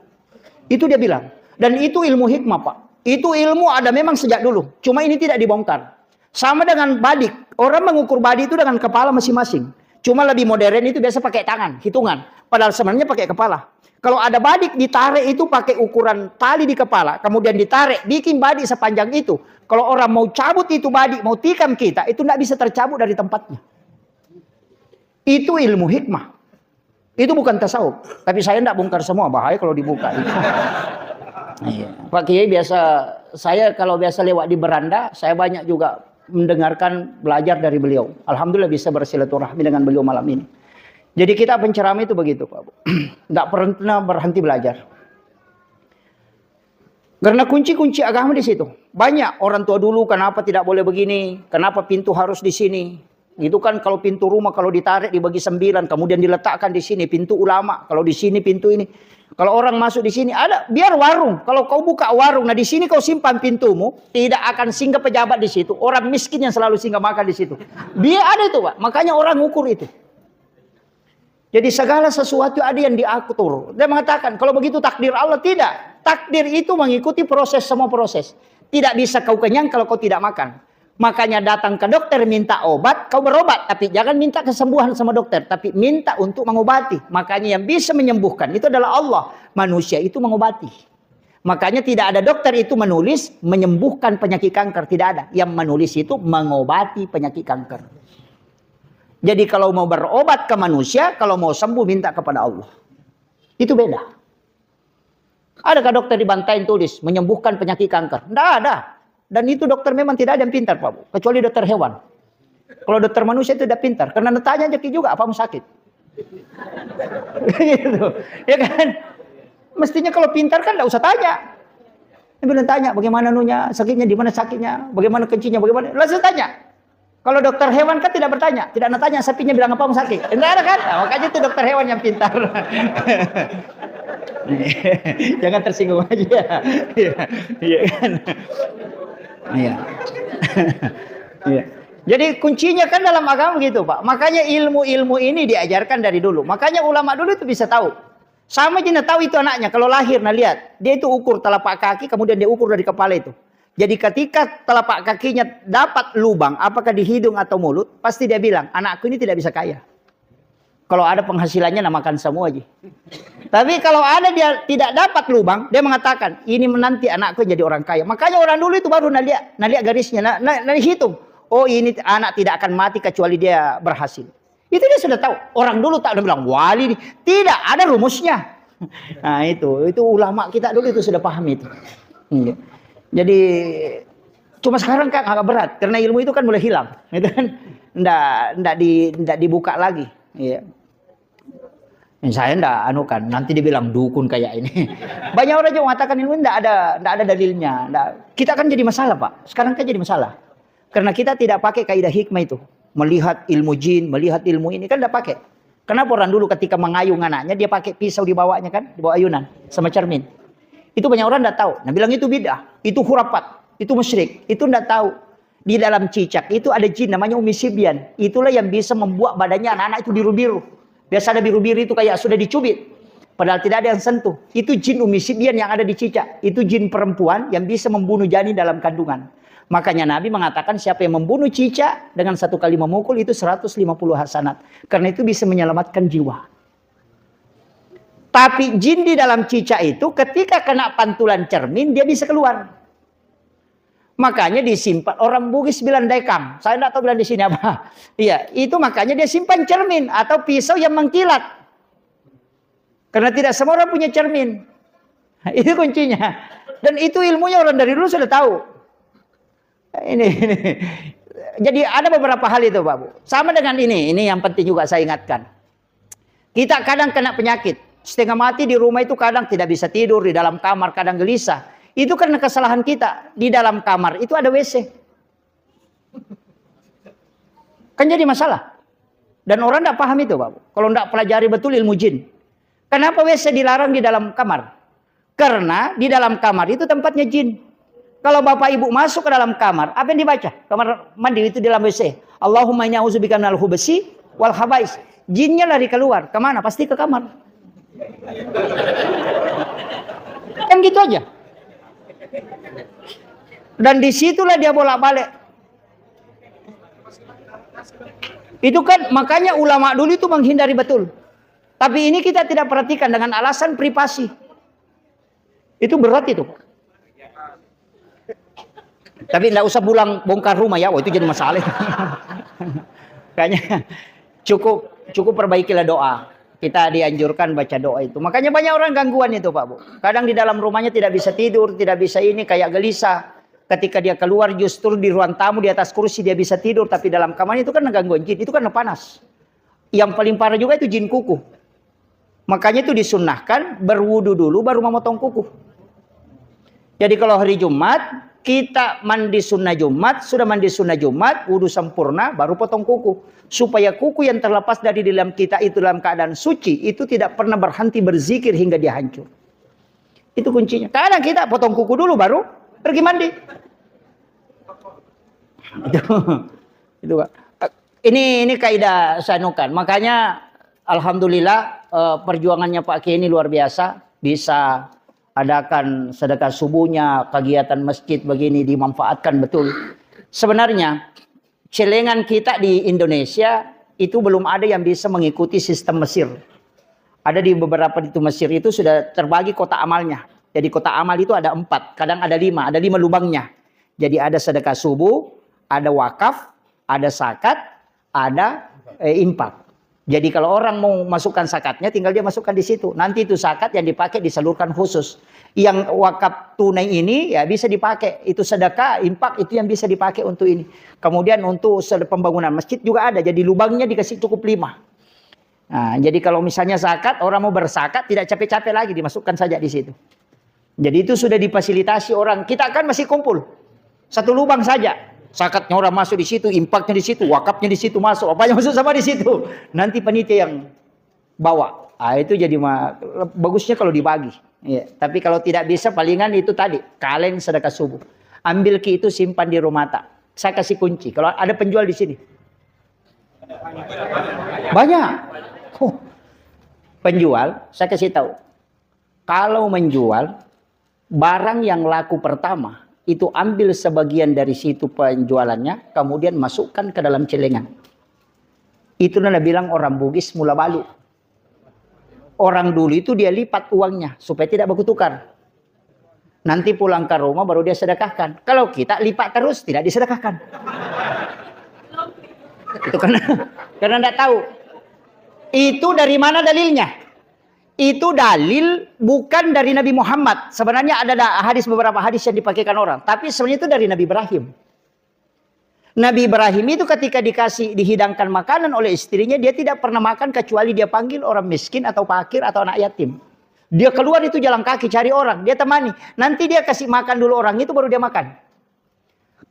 Itu dia bilang. Dan itu ilmu hikmah, Pak. Itu ilmu ada memang sejak dulu. Cuma ini tidak dibongkar. Sama dengan badik. Orang mengukur badik itu dengan kepala masing-masing. Cuma lebih modern itu biasa pakai tangan, hitungan. Padahal sebenarnya pakai kepala. Kalau ada badik ditarik itu pakai ukuran tali di kepala. Kemudian ditarik, bikin badik sepanjang itu. Kalau orang mau cabut itu badik, mau tikam kita, itu tidak bisa tercabut dari tempatnya. Itu ilmu hikmah. Itu bukan tasawuf. Tapi saya tidak bongkar semua, bahaya kalau dibuka. Iya. Pak Kiai biasa, saya kalau biasa lewat di beranda, saya banyak juga mendengarkan, belajar dari beliau. Alhamdulillah bisa bersilaturahmi dengan beliau malam ini. Jadi kita penceramah itu begitu, Pak. Tidak pernah berhenti belajar. Karena kunci-kunci agama di situ. Banyak orang tua dulu kenapa tidak boleh begini, kenapa pintu harus di sini. Itu kan kalau pintu rumah kalau ditarik dibagi 9, kemudian diletakkan di sini pintu ulama, kalau di sini pintu ini. Kalau orang masuk di sini ada, biar warung. Kalau kau buka warung, nah di sini kau simpan pintumu, tidak akan singgah pejabat di situ. Orang miskin yang selalu singgah makan di situ. Dia ada itu, Pak. Makanya orang ukur itu. Jadi segala sesuatu ada yang diatur. Dia mengatakan, kalau begitu takdir Allah, tidak. Takdir itu mengikuti proses, semua proses. Tidak bisa kau kenyang kalau kau tidak makan. Makanya datang ke dokter minta obat, kau berobat. Tapi jangan minta kesembuhan sama dokter. Tapi minta untuk mengobati. Makanya yang bisa menyembuhkan itu adalah Allah. Manusia itu mengobati. Makanya tidak ada dokter itu menulis menyembuhkan penyakit kanker. Tidak ada. Yang menulis itu mengobati penyakit kanker. Jadi kalau mau berobat ke manusia, kalau mau sembuh minta kepada Allah. Itu beda. Adakah dokter dibantain tulis menyembuhkan penyakit kanker? Tidak ada. Dan itu dokter memang tidak ada yang pintar, Pak Bu. Kecuali dokter hewan. Kalau dokter manusia itu tidak pintar. Karena tanya aja juga, apa mau sakit? Gitu. Ya kan? Mestinya kalau pintar kan tidak usah tanya. Dia tanya, bagaimana nunya, sakitnya, di mana sakitnya, bagaimana kencingnya, bagaimana. Langsung tanya. Kalau dokter hewan kan tidak bertanya. Tidak tanya, sapinya bilang apa mau sakit. Tidak ada kan? Nah, makanya itu dokter hewan yang pintar. Jangan tersinggung aja. Iya kan? Iya. Iya. Jadi kuncinya kan dalam agama gitu, Pak. Makanya ilmu-ilmu ini diajarkan dari dulu. Makanya ulama dulu itu bisa tahu. Sama Jina tahu itu anaknya. Kalau lahir, nah lihat. Dia itu ukur telapak kaki, kemudian dia ukur dari kepala itu. Jadi ketika telapak kakinya dapat lubang, apakah di hidung atau mulut, pasti dia bilang, anakku ini tidak bisa kaya. Kalau ada penghasilannya namakan semua aja. Tapi kalau ada dia tidak dapat lubang, dia mengatakan, ini menanti anakku jadi orang kaya. Makanya orang dulu itu baru lihat garisnya, hitung. Oh, ini anak tidak akan mati kecuali dia berhasil. Itu dia sudah tahu. Orang dulu tak ada bilang wali, tidak ada rumusnya. Nah, itu ulama kita dulu itu sudah paham itu. Jadi cuma sekarang kan agak berat karena ilmu itu kan mulai hilang, itu kan ndak dibuka lagi. Iya. Saya ndak anukan, nanti dibilang dukun kayak ini. Banyak orang juga mengatakan ilmu ndak ada dalilnya. Kita kan jadi masalah, Pak. Sekarang kan jadi masalah. Karena kita tidak pakai kaidah hikmah itu. Melihat ilmu jin, melihat ilmu ini kan ndak pakai. Kenapa orang dulu ketika mengayung anaknya dia pakai pisau di bawahnya kan, di bawah ayunan sama cermin. Itu banyak orang ndak tahu. Nah, bilang itu bid'ah, itu khurafat, itu musyrik. Itu ndak tahu. Di dalam cicak itu ada jin namanya Umi Sibyan. Itulah yang bisa membuat badannya anak-anak itu biru-biru. Biasa ada biru-biru itu kayak sudah dicubit. Padahal tidak ada yang sentuh. Itu jin Umi Sibyan yang ada di cicak. Itu jin perempuan yang bisa membunuh janin dalam kandungan. Makanya Nabi mengatakan siapa yang membunuh cicak dengan satu kali memukul itu 150 hasanat. Karena itu bisa menyelamatkan jiwa. Tapi jin di dalam cicak itu ketika kena pantulan cermin dia bisa keluar. Makanya disimpan, orang Bugis bilang daikam. Saya tidak tahu bilang di sini apa. Iya, itu makanya dia simpan cermin atau pisau yang mengkilat. Karena tidak semua orang punya cermin. Itu kuncinya. Dan itu ilmunya orang dari dulu sudah tahu. Ini. Jadi ada beberapa hal itu, Pak Bu. Sama dengan ini yang penting juga saya ingatkan. Kita kadang kena penyakit. Setengah mati di rumah itu kadang tidak bisa tidur, di dalam kamar kadang gelisah. Itu karena kesalahan kita. Di dalam kamar itu ada WC. Kan jadi masalah. Dan orang tidak paham itu, Pak. Kalau tidak pelajari betul ilmu jin. Kenapa WC dilarang di dalam kamar? Karena di dalam kamar itu tempatnya jin. Kalau bapak ibu masuk ke dalam kamar, apa yang dibaca? Kamar mandi itu di dalam WC. Allahumma inni a'udzubika minal khubuthi wal khaba'is. Jinnya lari keluar. Kemana? Pasti ke kamar. Kan gitu aja. Dan disitulah dia bolak-balik. Itu kan makanya ulama dulu itu menghindari betul. Tapi ini kita tidak perhatikan dengan alasan privasi. Itu berat itu. Tapi tidak usah pulang bongkar rumah ya, itu jadi masalah. Kayaknya cukup perbaikilah doa. Kita dianjurkan baca doa itu. Makanya banyak orang gangguan itu, Pak Bu. Kadang di dalam rumahnya tidak bisa tidur, tidak bisa ini, kayak gelisah. Ketika dia keluar justru di ruang tamu di atas kursi dia bisa tidur, tapi dalam kamarnya itu kan gangguan jin, itu kan panas. Yang paling parah juga itu jin kuku. Makanya itu disunnahkan berwudu dulu baru memotong kuku. Jadi kalau hari Jumat kita mandi sunnah Jumat, sudah mandi sunnah Jumat, wudu sempurna baru potong kuku. Supaya kuku yang terlepas dari dalam kita itu dalam keadaan suci, itu tidak pernah berhenti berzikir hingga dia hancur. Itu kuncinya. Kadang kita potong kuku dulu baru pergi mandi. Itu Pak. Ini kaidah sanukan. Makanya alhamdulillah perjuangannya Pak Kiai ini luar biasa. Bisa adakan sedekah subuhnya, kegiatan masjid begini dimanfaatkan betul. Sebenarnya celengan kita di Indonesia itu belum ada yang bisa mengikuti sistem Mesir. Ada di beberapa di Mesir itu sudah terbagi kota amalnya. Jadi kota amal itu ada 4, kadang ada 5 lubangnya. Jadi ada sedekah subuh, ada wakaf, ada zakat, ada infak. Jadi kalau orang mau masukkan zakatnya tinggal dia masukkan di situ. Nanti itu zakat yang dipakai disalurkan khusus. Yang wakaf tunai ini ya bisa dipakai. Itu sedekah, infak itu yang bisa dipakai untuk ini. Kemudian untuk pembangunan masjid juga ada. Jadi lubangnya dikasih cukup 5. Nah, jadi kalau misalnya zakat, orang mau berzakat tidak capek-capek lagi dimasukkan saja di situ. Jadi itu sudah difasilitasi orang. Kita kan masih kumpul. Satu lubang saja. Zakatnya orang masuk di situ, infaknya di situ, wakafnya di situ masuk, apanya masuk sama di situ. Nanti panitia yang bawa. Itu jadi bagusnya kalau dibagi. Ya. Tapi kalau tidak bisa palingan itu tadi, kaleng sedekah subuh. Ambil ki itu simpan di rumah tak. Saya kasih kunci. Kalau ada penjual di sini. Banyak. Penjual, saya kasih tahu. Kalau menjual barang yang laku pertama, itu ambil sebagian dari situ penjualannya, kemudian masukkan ke dalam celengan. Itu Nana bilang orang Bugis mula balu. Orang dulu itu dia lipat uangnya supaya tidak baku tukar. Nanti pulang ke rumah baru dia sedekahkan. Kalau kita lipat terus tidak disedekahkan. Itu karena tidak tahu. Itu dari mana dalilnya? Itu dalil bukan dari Nabi Muhammad. Sebenarnya ada beberapa hadis yang dipakaikan orang. Tapi sebenarnya itu dari Nabi Ibrahim. Nabi Ibrahim itu ketika dihidangkan makanan oleh istrinya, dia tidak pernah makan kecuali dia panggil orang miskin atau fakir atau anak yatim. Dia keluar itu jalan kaki cari orang, dia temani. Nanti dia kasih makan dulu orang itu baru dia makan.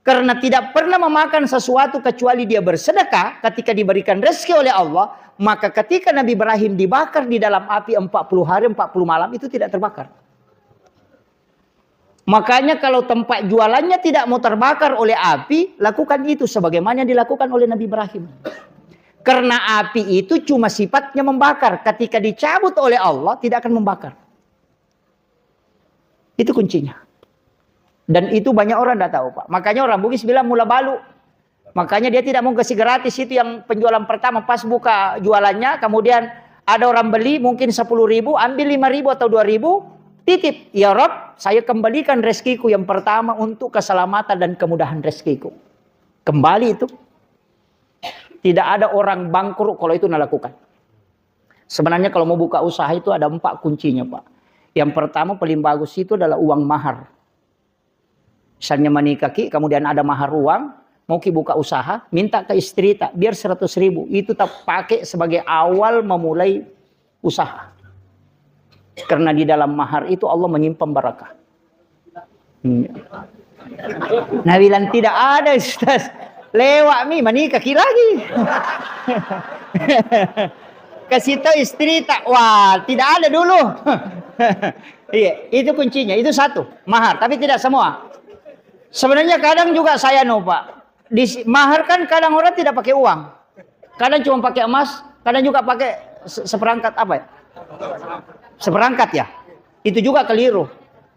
Karena tidak pernah memakan sesuatu kecuali dia bersedekah ketika diberikan rezeki oleh Allah. Maka ketika Nabi Ibrahim dibakar di dalam api 40 hari 40 malam itu tidak terbakar. Makanya kalau tempat jualannya tidak mau terbakar oleh api, lakukan itu sebagaimana yang dilakukan oleh Nabi Ibrahim. Karena api itu cuma sifatnya membakar. Ketika dicabut oleh Allah tidak akan membakar. Itu kuncinya. Dan itu banyak orang tidak tahu, Pak. Makanya orang Bugis bilang mula balu. Makanya dia tidak mau kasih gratis. Itu yang penjualan pertama pas buka jualannya. Kemudian ada orang beli mungkin 10.000, ambil 5.000 atau 2.000, titip. Ya Rob, saya kembalikan rezekiku yang pertama untuk keselamatan dan kemudahan rezekiku. Kembali itu. Tidak ada orang bangkrut kalau itu lakukan. Sebenarnya kalau mau buka usaha itu ada 4 kuncinya, Pak. Yang pertama paling bagus itu adalah uang mahar. Misalnya menikah ki, kemudian ada mahar uang, mau ki buka usaha, minta ke istri tak, biar 100.000. Itu tak pakai sebagai awal memulai usaha. Karena di dalam mahar itu Allah menyimpan barakah. Nah bilang tidak ada Ustaz. Lewat mi menikah ki lagi. Kasih tahu istri tak, wah tidak ada dulu. Iya, itu kuncinya, itu satu, mahar, tapi tidak semua. Sebenarnya kadang juga saya Pak, di mahar kan kadang orang tidak pakai uang. Kadang cuma pakai emas, kadang juga pakai seperangkat apa ya? Seperangkat ya. Itu juga keliru.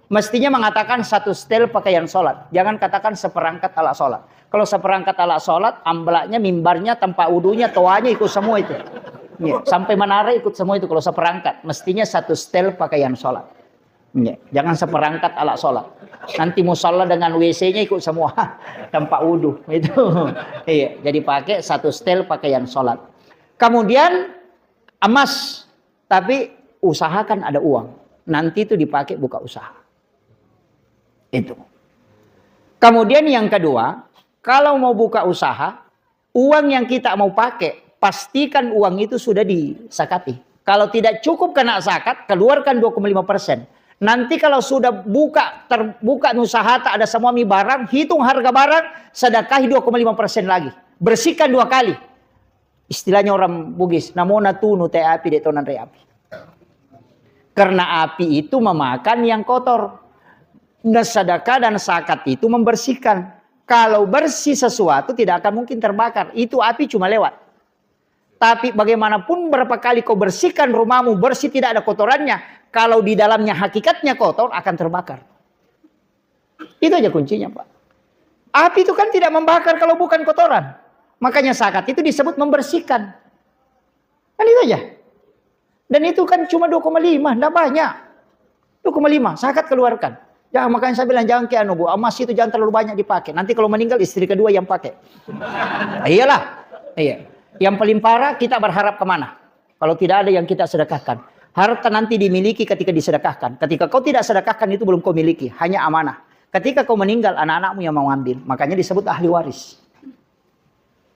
Mestinya mengatakan 1 setel pakaian sholat. Jangan katakan seperangkat alat sholat. Kalau seperangkat alat sholat, amblaknya, mimbarnya, tempat wudunya, toanya ikut semua itu. Ya, sampai menara ikut semua itu kalau seperangkat. Mestinya 1 setel pakaian sholat. Ya, jangan seperangkat alat sholat. Nanti musola dengan WC-nya ikut semua. Tempat wudhu. Itu. Iya, jadi pakai 1 setel pakaian sholat. Kemudian emas. Tapi usahakan ada uang. Nanti itu dipakai buka usaha. Itu. Kemudian yang kedua, kalau mau buka usaha, uang yang kita mau pakai, pastikan uang itu sudah disakati. Kalau tidak cukup kena zakat, keluarkan 2,5%. Nanti kalau sudah terbuka usaha tak ada semua barang, hitung harga barang, sedekahi 2,5% lagi. Bersihkan 2 kali. Istilahnya orang Bugis, namona tunu te api de tonan re api. Karena api itu memakan yang kotor. Nah, sedekah dan zakat itu membersihkan. Kalau bersih sesuatu tidak akan mungkin terbakar. Itu api cuma lewat. Tapi bagaimanapun berapa kali kau bersihkan rumahmu bersih tidak ada kotorannya. Kalau di dalamnya hakikatnya kotor akan terbakar. Itu aja kuncinya Pak. Api itu kan tidak membakar kalau bukan kotoran. Makanya zakat itu disebut membersihkan. Kan itu aja. Dan itu kan cuma 2,5. Tidak banyak. 2,5 zakat keluarkan. Ya makanya saya bilang jangan kayak Bu. Emas itu jangan terlalu banyak dipakai. Nanti kalau meninggal istri kedua yang pakai. Iyalah. Iya. Yang paling parah kita berharap kemana? Kalau tidak ada yang kita sedekahkan. Harta nanti dimiliki ketika disedekahkan. Ketika kau tidak sedekahkan itu belum kau miliki. Hanya amanah. Ketika kau meninggal anak-anakmu yang mau ambil. Makanya disebut ahli waris.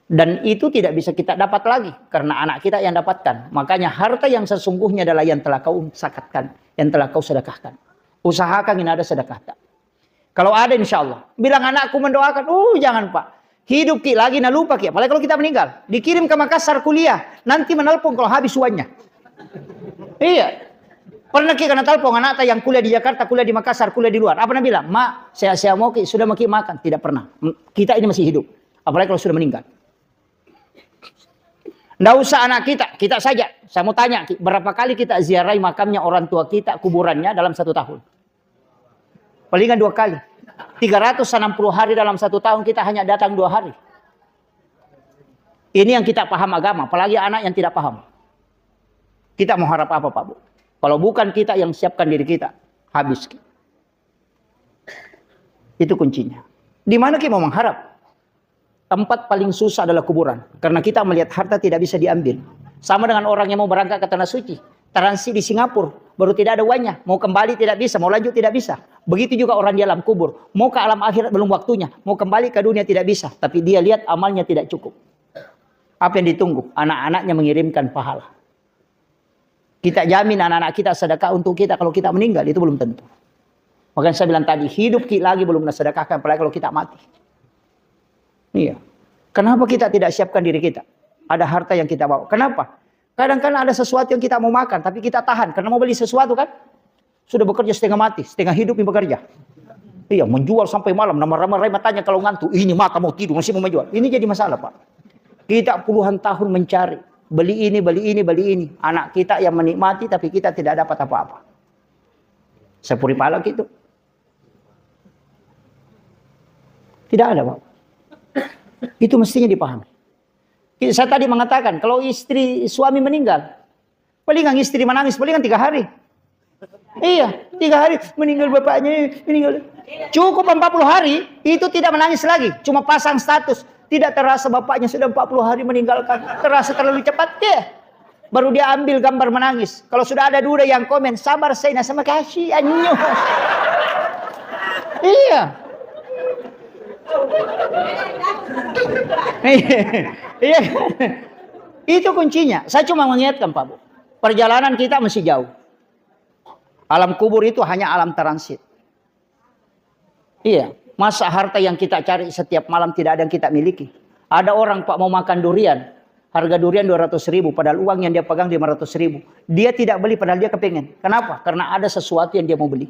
Dan itu tidak bisa kita dapat lagi. Karena anak kita yang dapatkan. Makanya harta yang sesungguhnya adalah yang telah kau zakatkan. Yang telah kau sedekahkan. Usahakan ini ada sedekah. Kalau ada insya Allah. Bilang anakku mendoakan. Jangan Pak. Hidup ki lagi lupa ki. Apalagi kalau kita meninggal. Dikirim ke Makassar kuliah. Nanti menelpon kalau habis uangnya. Iya. Pernah ki kena telepon anak yang kuliah di Jakarta, kuliah di Makassar, kuliah di luar. Apa pernah bilang? Mak, saya mau ki sudah mau ki makan. Tidak pernah. Kita ini masih hidup. Apalagi kalau sudah meninggal. Nggak usah anak kita saja. Saya mau tanya, berapa kali kita ziarahi makamnya orang tua kita, kuburannya dalam 1 tahun? Palingan 2 kali. 360 hari dalam 1 tahun kita hanya datang 2 hari. Ini yang kita paham agama, apalagi anak yang tidak paham. Kita mau harap apa Pak Bu? Kalau bukan kita yang siapkan diri kita, habis. Itu kuncinya. Di mana kita mau mengharap? Tempat paling susah adalah kuburan. Karena kita melihat harta tidak bisa diambil. Sama dengan orang yang mau berangkat ke Tanah Suci. Transit di Singapura, baru tidak ada uangnya. Mau kembali tidak bisa, mau lanjut tidak bisa. Begitu juga orang di alam kubur. Mau ke alam akhirat belum waktunya. Mau kembali ke dunia tidak bisa. Tapi dia lihat amalnya tidak cukup. Apa yang ditunggu? Anak-anaknya mengirimkan pahala. Kita jamin anak-anak kita sedekah untuk kita. Kalau kita meninggal, itu belum tentu. Makanya saya bilang tadi, hidup lagi belum sedekahkan. Apalagi kalau kita mati. Iya. Kenapa kita tidak siapkan diri kita? Ada harta yang kita bawa. Kenapa? Kadang-kadang ada sesuatu yang kita mau makan, tapi kita tahan. Karena mau beli sesuatu kan? Sudah bekerja setengah mati, setengah hidup yang bekerja. Iya, menjual sampai malam. Nama-nama matanya kalau ngantuk. Ini mata mau tidur, masih mau menjual. Ini jadi masalah Pak. Kita puluhan tahun mencari. Beli ini, beli ini, beli ini. Anak kita yang menikmati, tapi kita tidak dapat apa-apa. Sepuri palak itu. Tidak ada Pak. Itu mestinya dipahami. Saya tadi mengatakan, kalau suami meninggal, palingan istri menangis, palingan 3 hari. Iya, 3 hari meninggal bapaknya, meninggal. Cukup 40 hari, itu tidak menangis lagi. Cuma pasang status. Tidak terasa bapaknya sudah 40 hari meninggalkan. Terasa terlalu cepat, ya. Baru dia ambil gambar menangis. Kalau sudah ada dua yang komen, sabar saya, sama kasih, anyo. Iya. Iya. Itu kuncinya. Saya cuma mengingatkan Pak Bu. Perjalanan kita masih jauh. Alam kubur itu hanya alam transit. Iya. Masa harta yang kita cari setiap malam tidak ada yang kita miliki. Ada orang Pak mau makan durian. Harga durian 200.000. Padahal uang yang dia pegang 500.000. Dia tidak beli padahal dia kepengen. Kenapa? Karena ada sesuatu yang dia mau beli.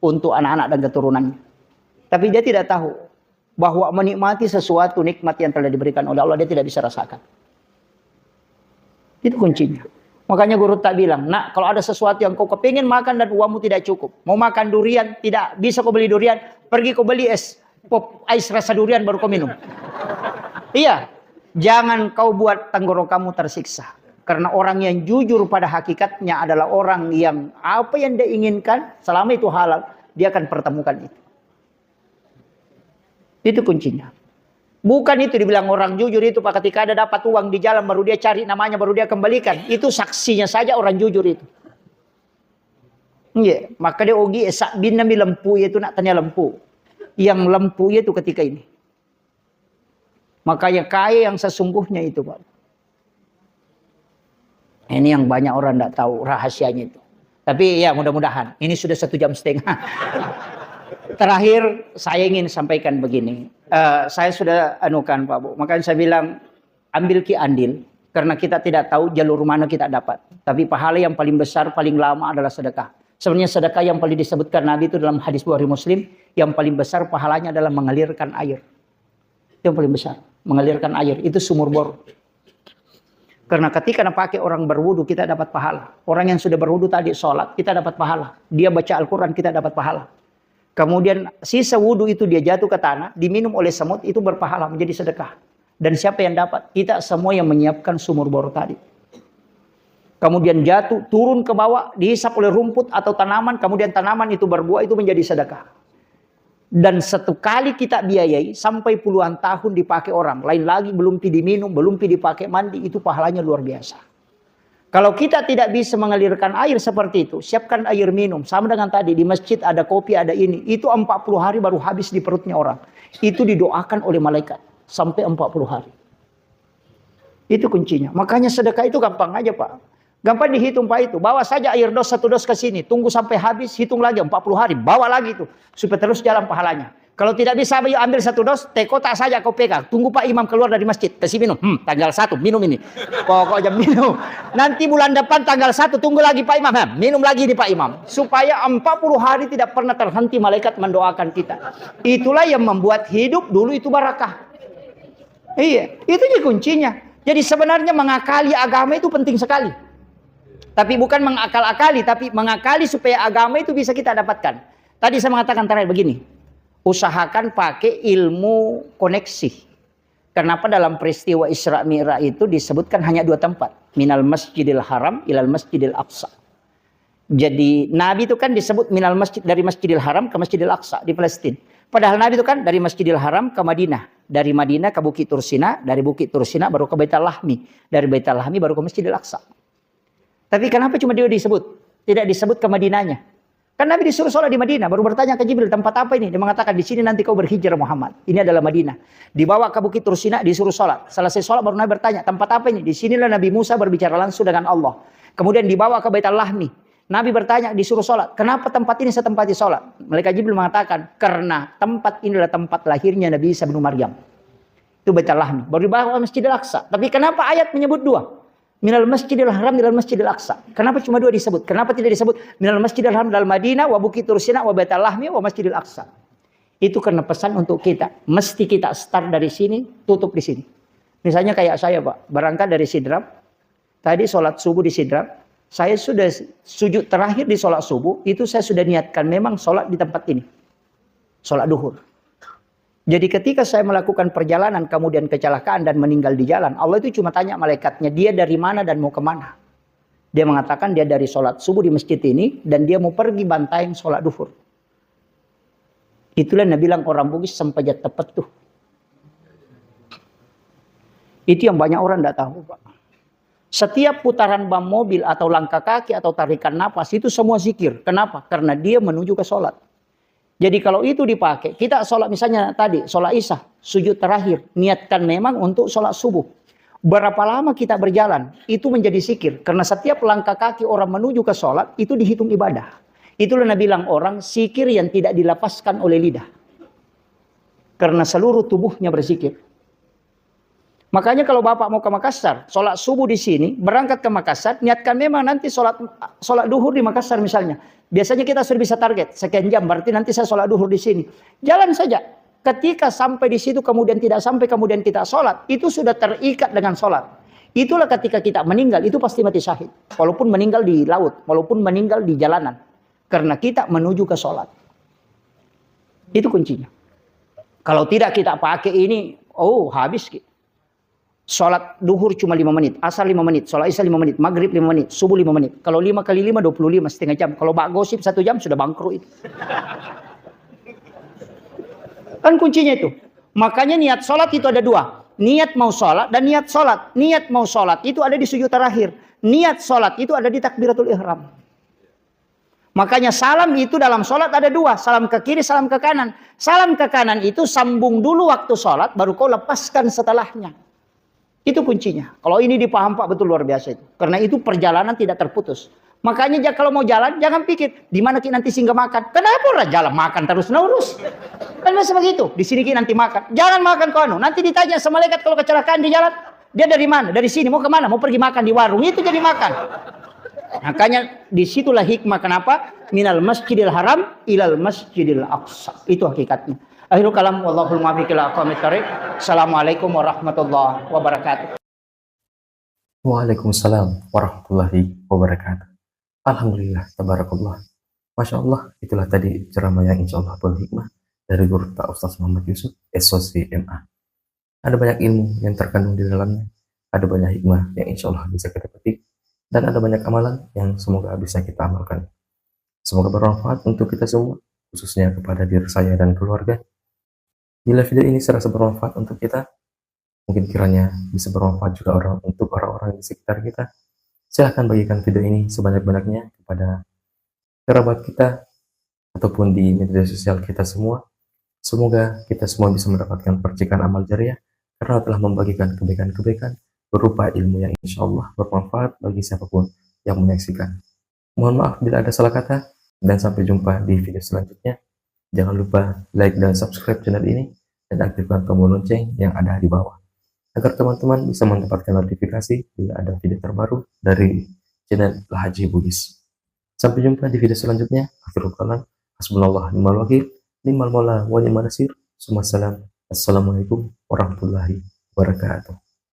Untuk anak-anak dan keturunannya. Tapi dia tidak tahu. Bahwa menikmati sesuatu nikmat yang telah diberikan oleh Allah, dia tidak bisa rasakan. Itu kuncinya. Makanya guru tak bilang, nak kalau ada sesuatu yang kau kepingin makan dan uangmu tidak cukup. Mau makan durian, tidak bisa kau beli durian. Pergi kau beli es rasa durian baru kau minum. Iya. Jangan kau buat tenggorokanmu tersiksa. Karena orang yang jujur pada hakikatnya adalah orang yang apa yang dia inginkan, selama itu halal, dia akan pertemukan itu. Itu kuncinya. Bukan itu dibilang orang jujur itu Pak, ketika ada dapat uang di jalan baru dia cari namanya, baru dia kembalikan. Itu saksinya saja orang jujur itu. Iya, maka dia ogi esak bin nabi lempu itu nak tanya lempu. Yang lempu itu ketika ini. Makanya kaya yang sesungguhnya itu Pak. Ini yang banyak orang tidak tahu rahasianya itu. Tapi ya mudah-mudahan. Ini sudah 1,5 jam. Terakhir saya ingin sampaikan begini. Saya sudah anukan Pak Bu. Makanya saya bilang ambil ki andil. Karena kita tidak tahu jalur mana kita dapat. Tapi pahala yang paling besar, paling lama adalah sedekah. Sebenarnya sedekah yang paling disebutkan Nabi itu dalam hadis Bukhari Muslim. Yang paling besar pahalanya adalah mengalirkan air. Itu yang paling besar. Mengalirkan air. Itu sumur bor. Karena ketika pakai orang berwudu kita dapat pahala. Orang yang sudah berwudu tadi sholat kita dapat pahala. Dia baca Al-Quran kita dapat pahala. Kemudian sisa wudu itu dia jatuh ke tanah, diminum oleh semut, itu berpahala menjadi sedekah. Dan siapa yang dapat? Kita semua yang menyiapkan sumur bor tadi. Kemudian jatuh, turun ke bawah, dihisap oleh rumput atau tanaman, kemudian tanaman itu berbuah, itu menjadi sedekah. Dan satu kali kita biayai, sampai puluhan tahun dipakai orang. Lain lagi, belum diminum, belum dipakai mandi, itu pahalanya luar biasa. Kalau kita tidak bisa mengalirkan air seperti itu, siapkan air minum. Sama dengan tadi, di masjid ada kopi, ada ini. Itu 40 hari baru habis di perutnya orang. Itu didoakan oleh malaikat. Sampai 40 hari. Itu kuncinya. Makanya sedekah itu gampang aja Pak. Gampang dihitung Pak itu. Bawa saja air dos 1 dos ke sini. Tunggu sampai habis, hitung lagi 40 hari. Bawa lagi itu. Supaya terus jalan pahalanya. Kalau tidak bisa ambil 1 dos, kotak saja kau pegang. Tunggu Pak Imam keluar dari masjid. Kasih minum. Tanggal 1 minum ini. Pokoknya minum. Nanti bulan depan tanggal 1 tunggu lagi Pak Imam. Minum lagi di Pak Imam. Supaya 40 hari tidak pernah terhenti malaikat mendoakan kita. Itulah yang membuat hidup dulu itu barakah. Iya. Itu jadi kuncinya. Jadi sebenarnya mengakali agama itu penting sekali. Tapi bukan mengakal-akali. Tapi mengakali supaya agama itu bisa kita dapatkan. Tadi saya mengatakan terakhir begini. Usahakan pakai ilmu koneksi. Kenapa dalam peristiwa Isra Mi'raj itu disebutkan hanya 2 tempat? Minal Masjidil Haram ilal Masjidil Aqsa. Jadi Nabi itu kan disebut dari Masjidil Haram ke Masjidil Aqsa di Palestina. Padahal Nabi itu kan dari Masjidil Haram ke Madinah. Dari Madinah ke Bukit Tursina, dari Bukit Tursina baru ke Baitul Lahmi. Dari Baitul Lahmi baru ke Masjidil Aqsa. Tapi kenapa cuma dia disebut? Tidak disebut ke Madinahnya. Kan Nabi disuruh sholat di Madinah, baru bertanya ke Jibril, tempat apa ini? Dia mengatakan, di sini nanti kau berhijrah Muhammad. Ini adalah Madinah. Dibawa ke Bukit Tursina, disuruh sholat. Selesai sholat baru Nabi bertanya, tempat apa ini? Di sinilah Nabi Musa berbicara langsung dengan Allah. Kemudian dibawa ke Baitul Lahmi. Nabi bertanya, disuruh sholat. Kenapa tempat ini saya tempati sholat? Malaikat Jibril mengatakan, karena tempat ini adalah tempat lahirnya Nabi Isa bin Maryam. Itu Baitul Lahmi. Baru dibawa ke Masjidil Aqsa. Tapi kenapa ayat menyebut 2? Minal Masjidil Haram minal Masjidil Aqsa. Kenapa cuma 2 disebut? Kenapa tidak disebut minal Masjidil Haram dal Madinah wa Bukit Tursina wa Baitul Lahmi wa Masjidil Aqsa? Itu karena pesan untuk kita. Mesti kita start dari sini, tutup di sini. Misalnya kayak saya, Pak, berangkat dari Sidrap. Tadi sholat subuh di Sidrap. Saya sudah sujud terakhir di sholat subuh. Itu saya sudah niatkan memang sholat di tempat ini. Sholat duhur. Jadi ketika saya melakukan perjalanan kemudian kecelakaan dan meninggal di jalan, Allah itu cuma tanya malaikatnya, dia dari mana dan mau kemana. Dia mengatakan dia dari sholat subuh di masjid ini dan dia mau pergi bantaing sholat duhur. Itulah Nabi bilang orang Bugis sampai jat tepat tuh. Itu yang banyak orang tidak tahu, Pak. Setiap putaran ban mobil atau langkah kaki atau tarikan napas itu semua zikir. Kenapa? Karena dia menuju ke sholat. Jadi kalau itu dipakai, kita sholat misalnya tadi, sholat isya, sujud terakhir, niatkan memang untuk sholat subuh. Berapa lama kita berjalan, itu menjadi zikir. Karena setiap langkah kaki orang menuju ke sholat, itu dihitung ibadah. Itulah Nabi bilang orang, zikir yang tidak dilepaskan oleh lidah. Karena seluruh tubuhnya berzikir. Makanya kalau Bapak mau ke Makassar, sholat subuh di sini, berangkat ke Makassar, niatkan memang nanti sholat duhur di Makassar misalnya. Biasanya kita sudah bisa target, sekian jam, berarti nanti saya sholat duhur di sini. Jalan saja. Ketika sampai di situ, kemudian tidak sampai, kemudian kita sholat, itu sudah terikat dengan sholat. Itulah ketika kita meninggal, itu pasti mati syahid. Walaupun meninggal di laut, walaupun meninggal di jalanan. Karena kita menuju ke sholat. Itu kuncinya. Kalau tidak kita pakai ini, habis gitu. Sholat duhur cuma 5 menit, asar 5 menit, sholat isya 5 menit, maghrib 5 menit, subuh 5 menit. Kalau 5 kali 5, 25, setengah jam. Kalau bak gosip 1 jam, sudah bangkrut itu. Kan kuncinya itu. Makanya niat sholat itu ada 2. Niat mau sholat dan niat sholat. Niat mau sholat itu ada di sujud terakhir. Niat sholat itu ada di takbiratul ihram. Makanya salam itu dalam sholat ada 2. Salam ke kiri, salam ke kanan. Salam ke kanan itu sambung dulu waktu sholat, baru kau lepaskan setelahnya. Itu kuncinya. Kalau ini dipaham Pak, betul luar biasa itu. Karena itu perjalanan tidak terputus. Makanya kalau mau jalan, jangan pikir, di mana nanti singgah makan. Kenapa orang jalan makan terus-menerus? Kan masa begitu. Di sini nanti makan. Jangan makan kono. Nanti ditanya sama malaikat kalau kecelakaan di jalan. Dia dari mana? Dari sini. Mau kemana? Mau pergi makan di warung. Itu jadi makan. Makanya disitulah hikmah kenapa minal Masjidil Haram ilal Masjidil Aqsa. Itu hakikatnya. Akhirul kalam wallahul muwaffiq ila aqwamit thoriq. Assalamualaikum warahmatullahi wabarakatuh. Waalaikumsalam warahmatullahi wabarakatuh. Alhamdulillah, tabarakallah. Masya Allah, itulah tadi ceramah yang insya Allah berhikmah dari guru Pak Ustaz Muhammad Yusuf, SOC MA. Ada banyak ilmu yang terkandung di dalamnya, ada banyak hikmah yang insya Allah bisa kita petik, dan ada banyak amalan yang semoga bisa kita amalkan. Semoga bermanfaat untuk kita semua, khususnya kepada diri saya dan keluarga. Bila video ini serasa bermanfaat untuk kita, mungkin kiranya bisa bermanfaat juga untuk orang-orang di sekitar kita. Silahkan bagikan video ini sebanyak-banyaknya kepada kerabat kita ataupun di media sosial kita semua. Semoga kita semua bisa mendapatkan percikan amal jariah karena telah membagikan kebaikan-kebaikan berupa ilmu yang insya Allah bermanfaat bagi siapapun yang menyaksikan. Mohon maaf bila ada salah kata, dan sampai jumpa di video selanjutnya. Jangan lupa like dan subscribe channel ini dan aktifkan tombol lonceng yang ada di bawah agar teman-teman bisa mendapatkan notifikasi bila ada video terbaru dari channel Lahaji Bugis. Sampai jumpa di video selanjutnya. Akhirul kalam. Hasbunallah ni'mal wakil, ni'mal maula wa ni'mal nasir. Assalamualaikum warahmatullahi wabarakatuh.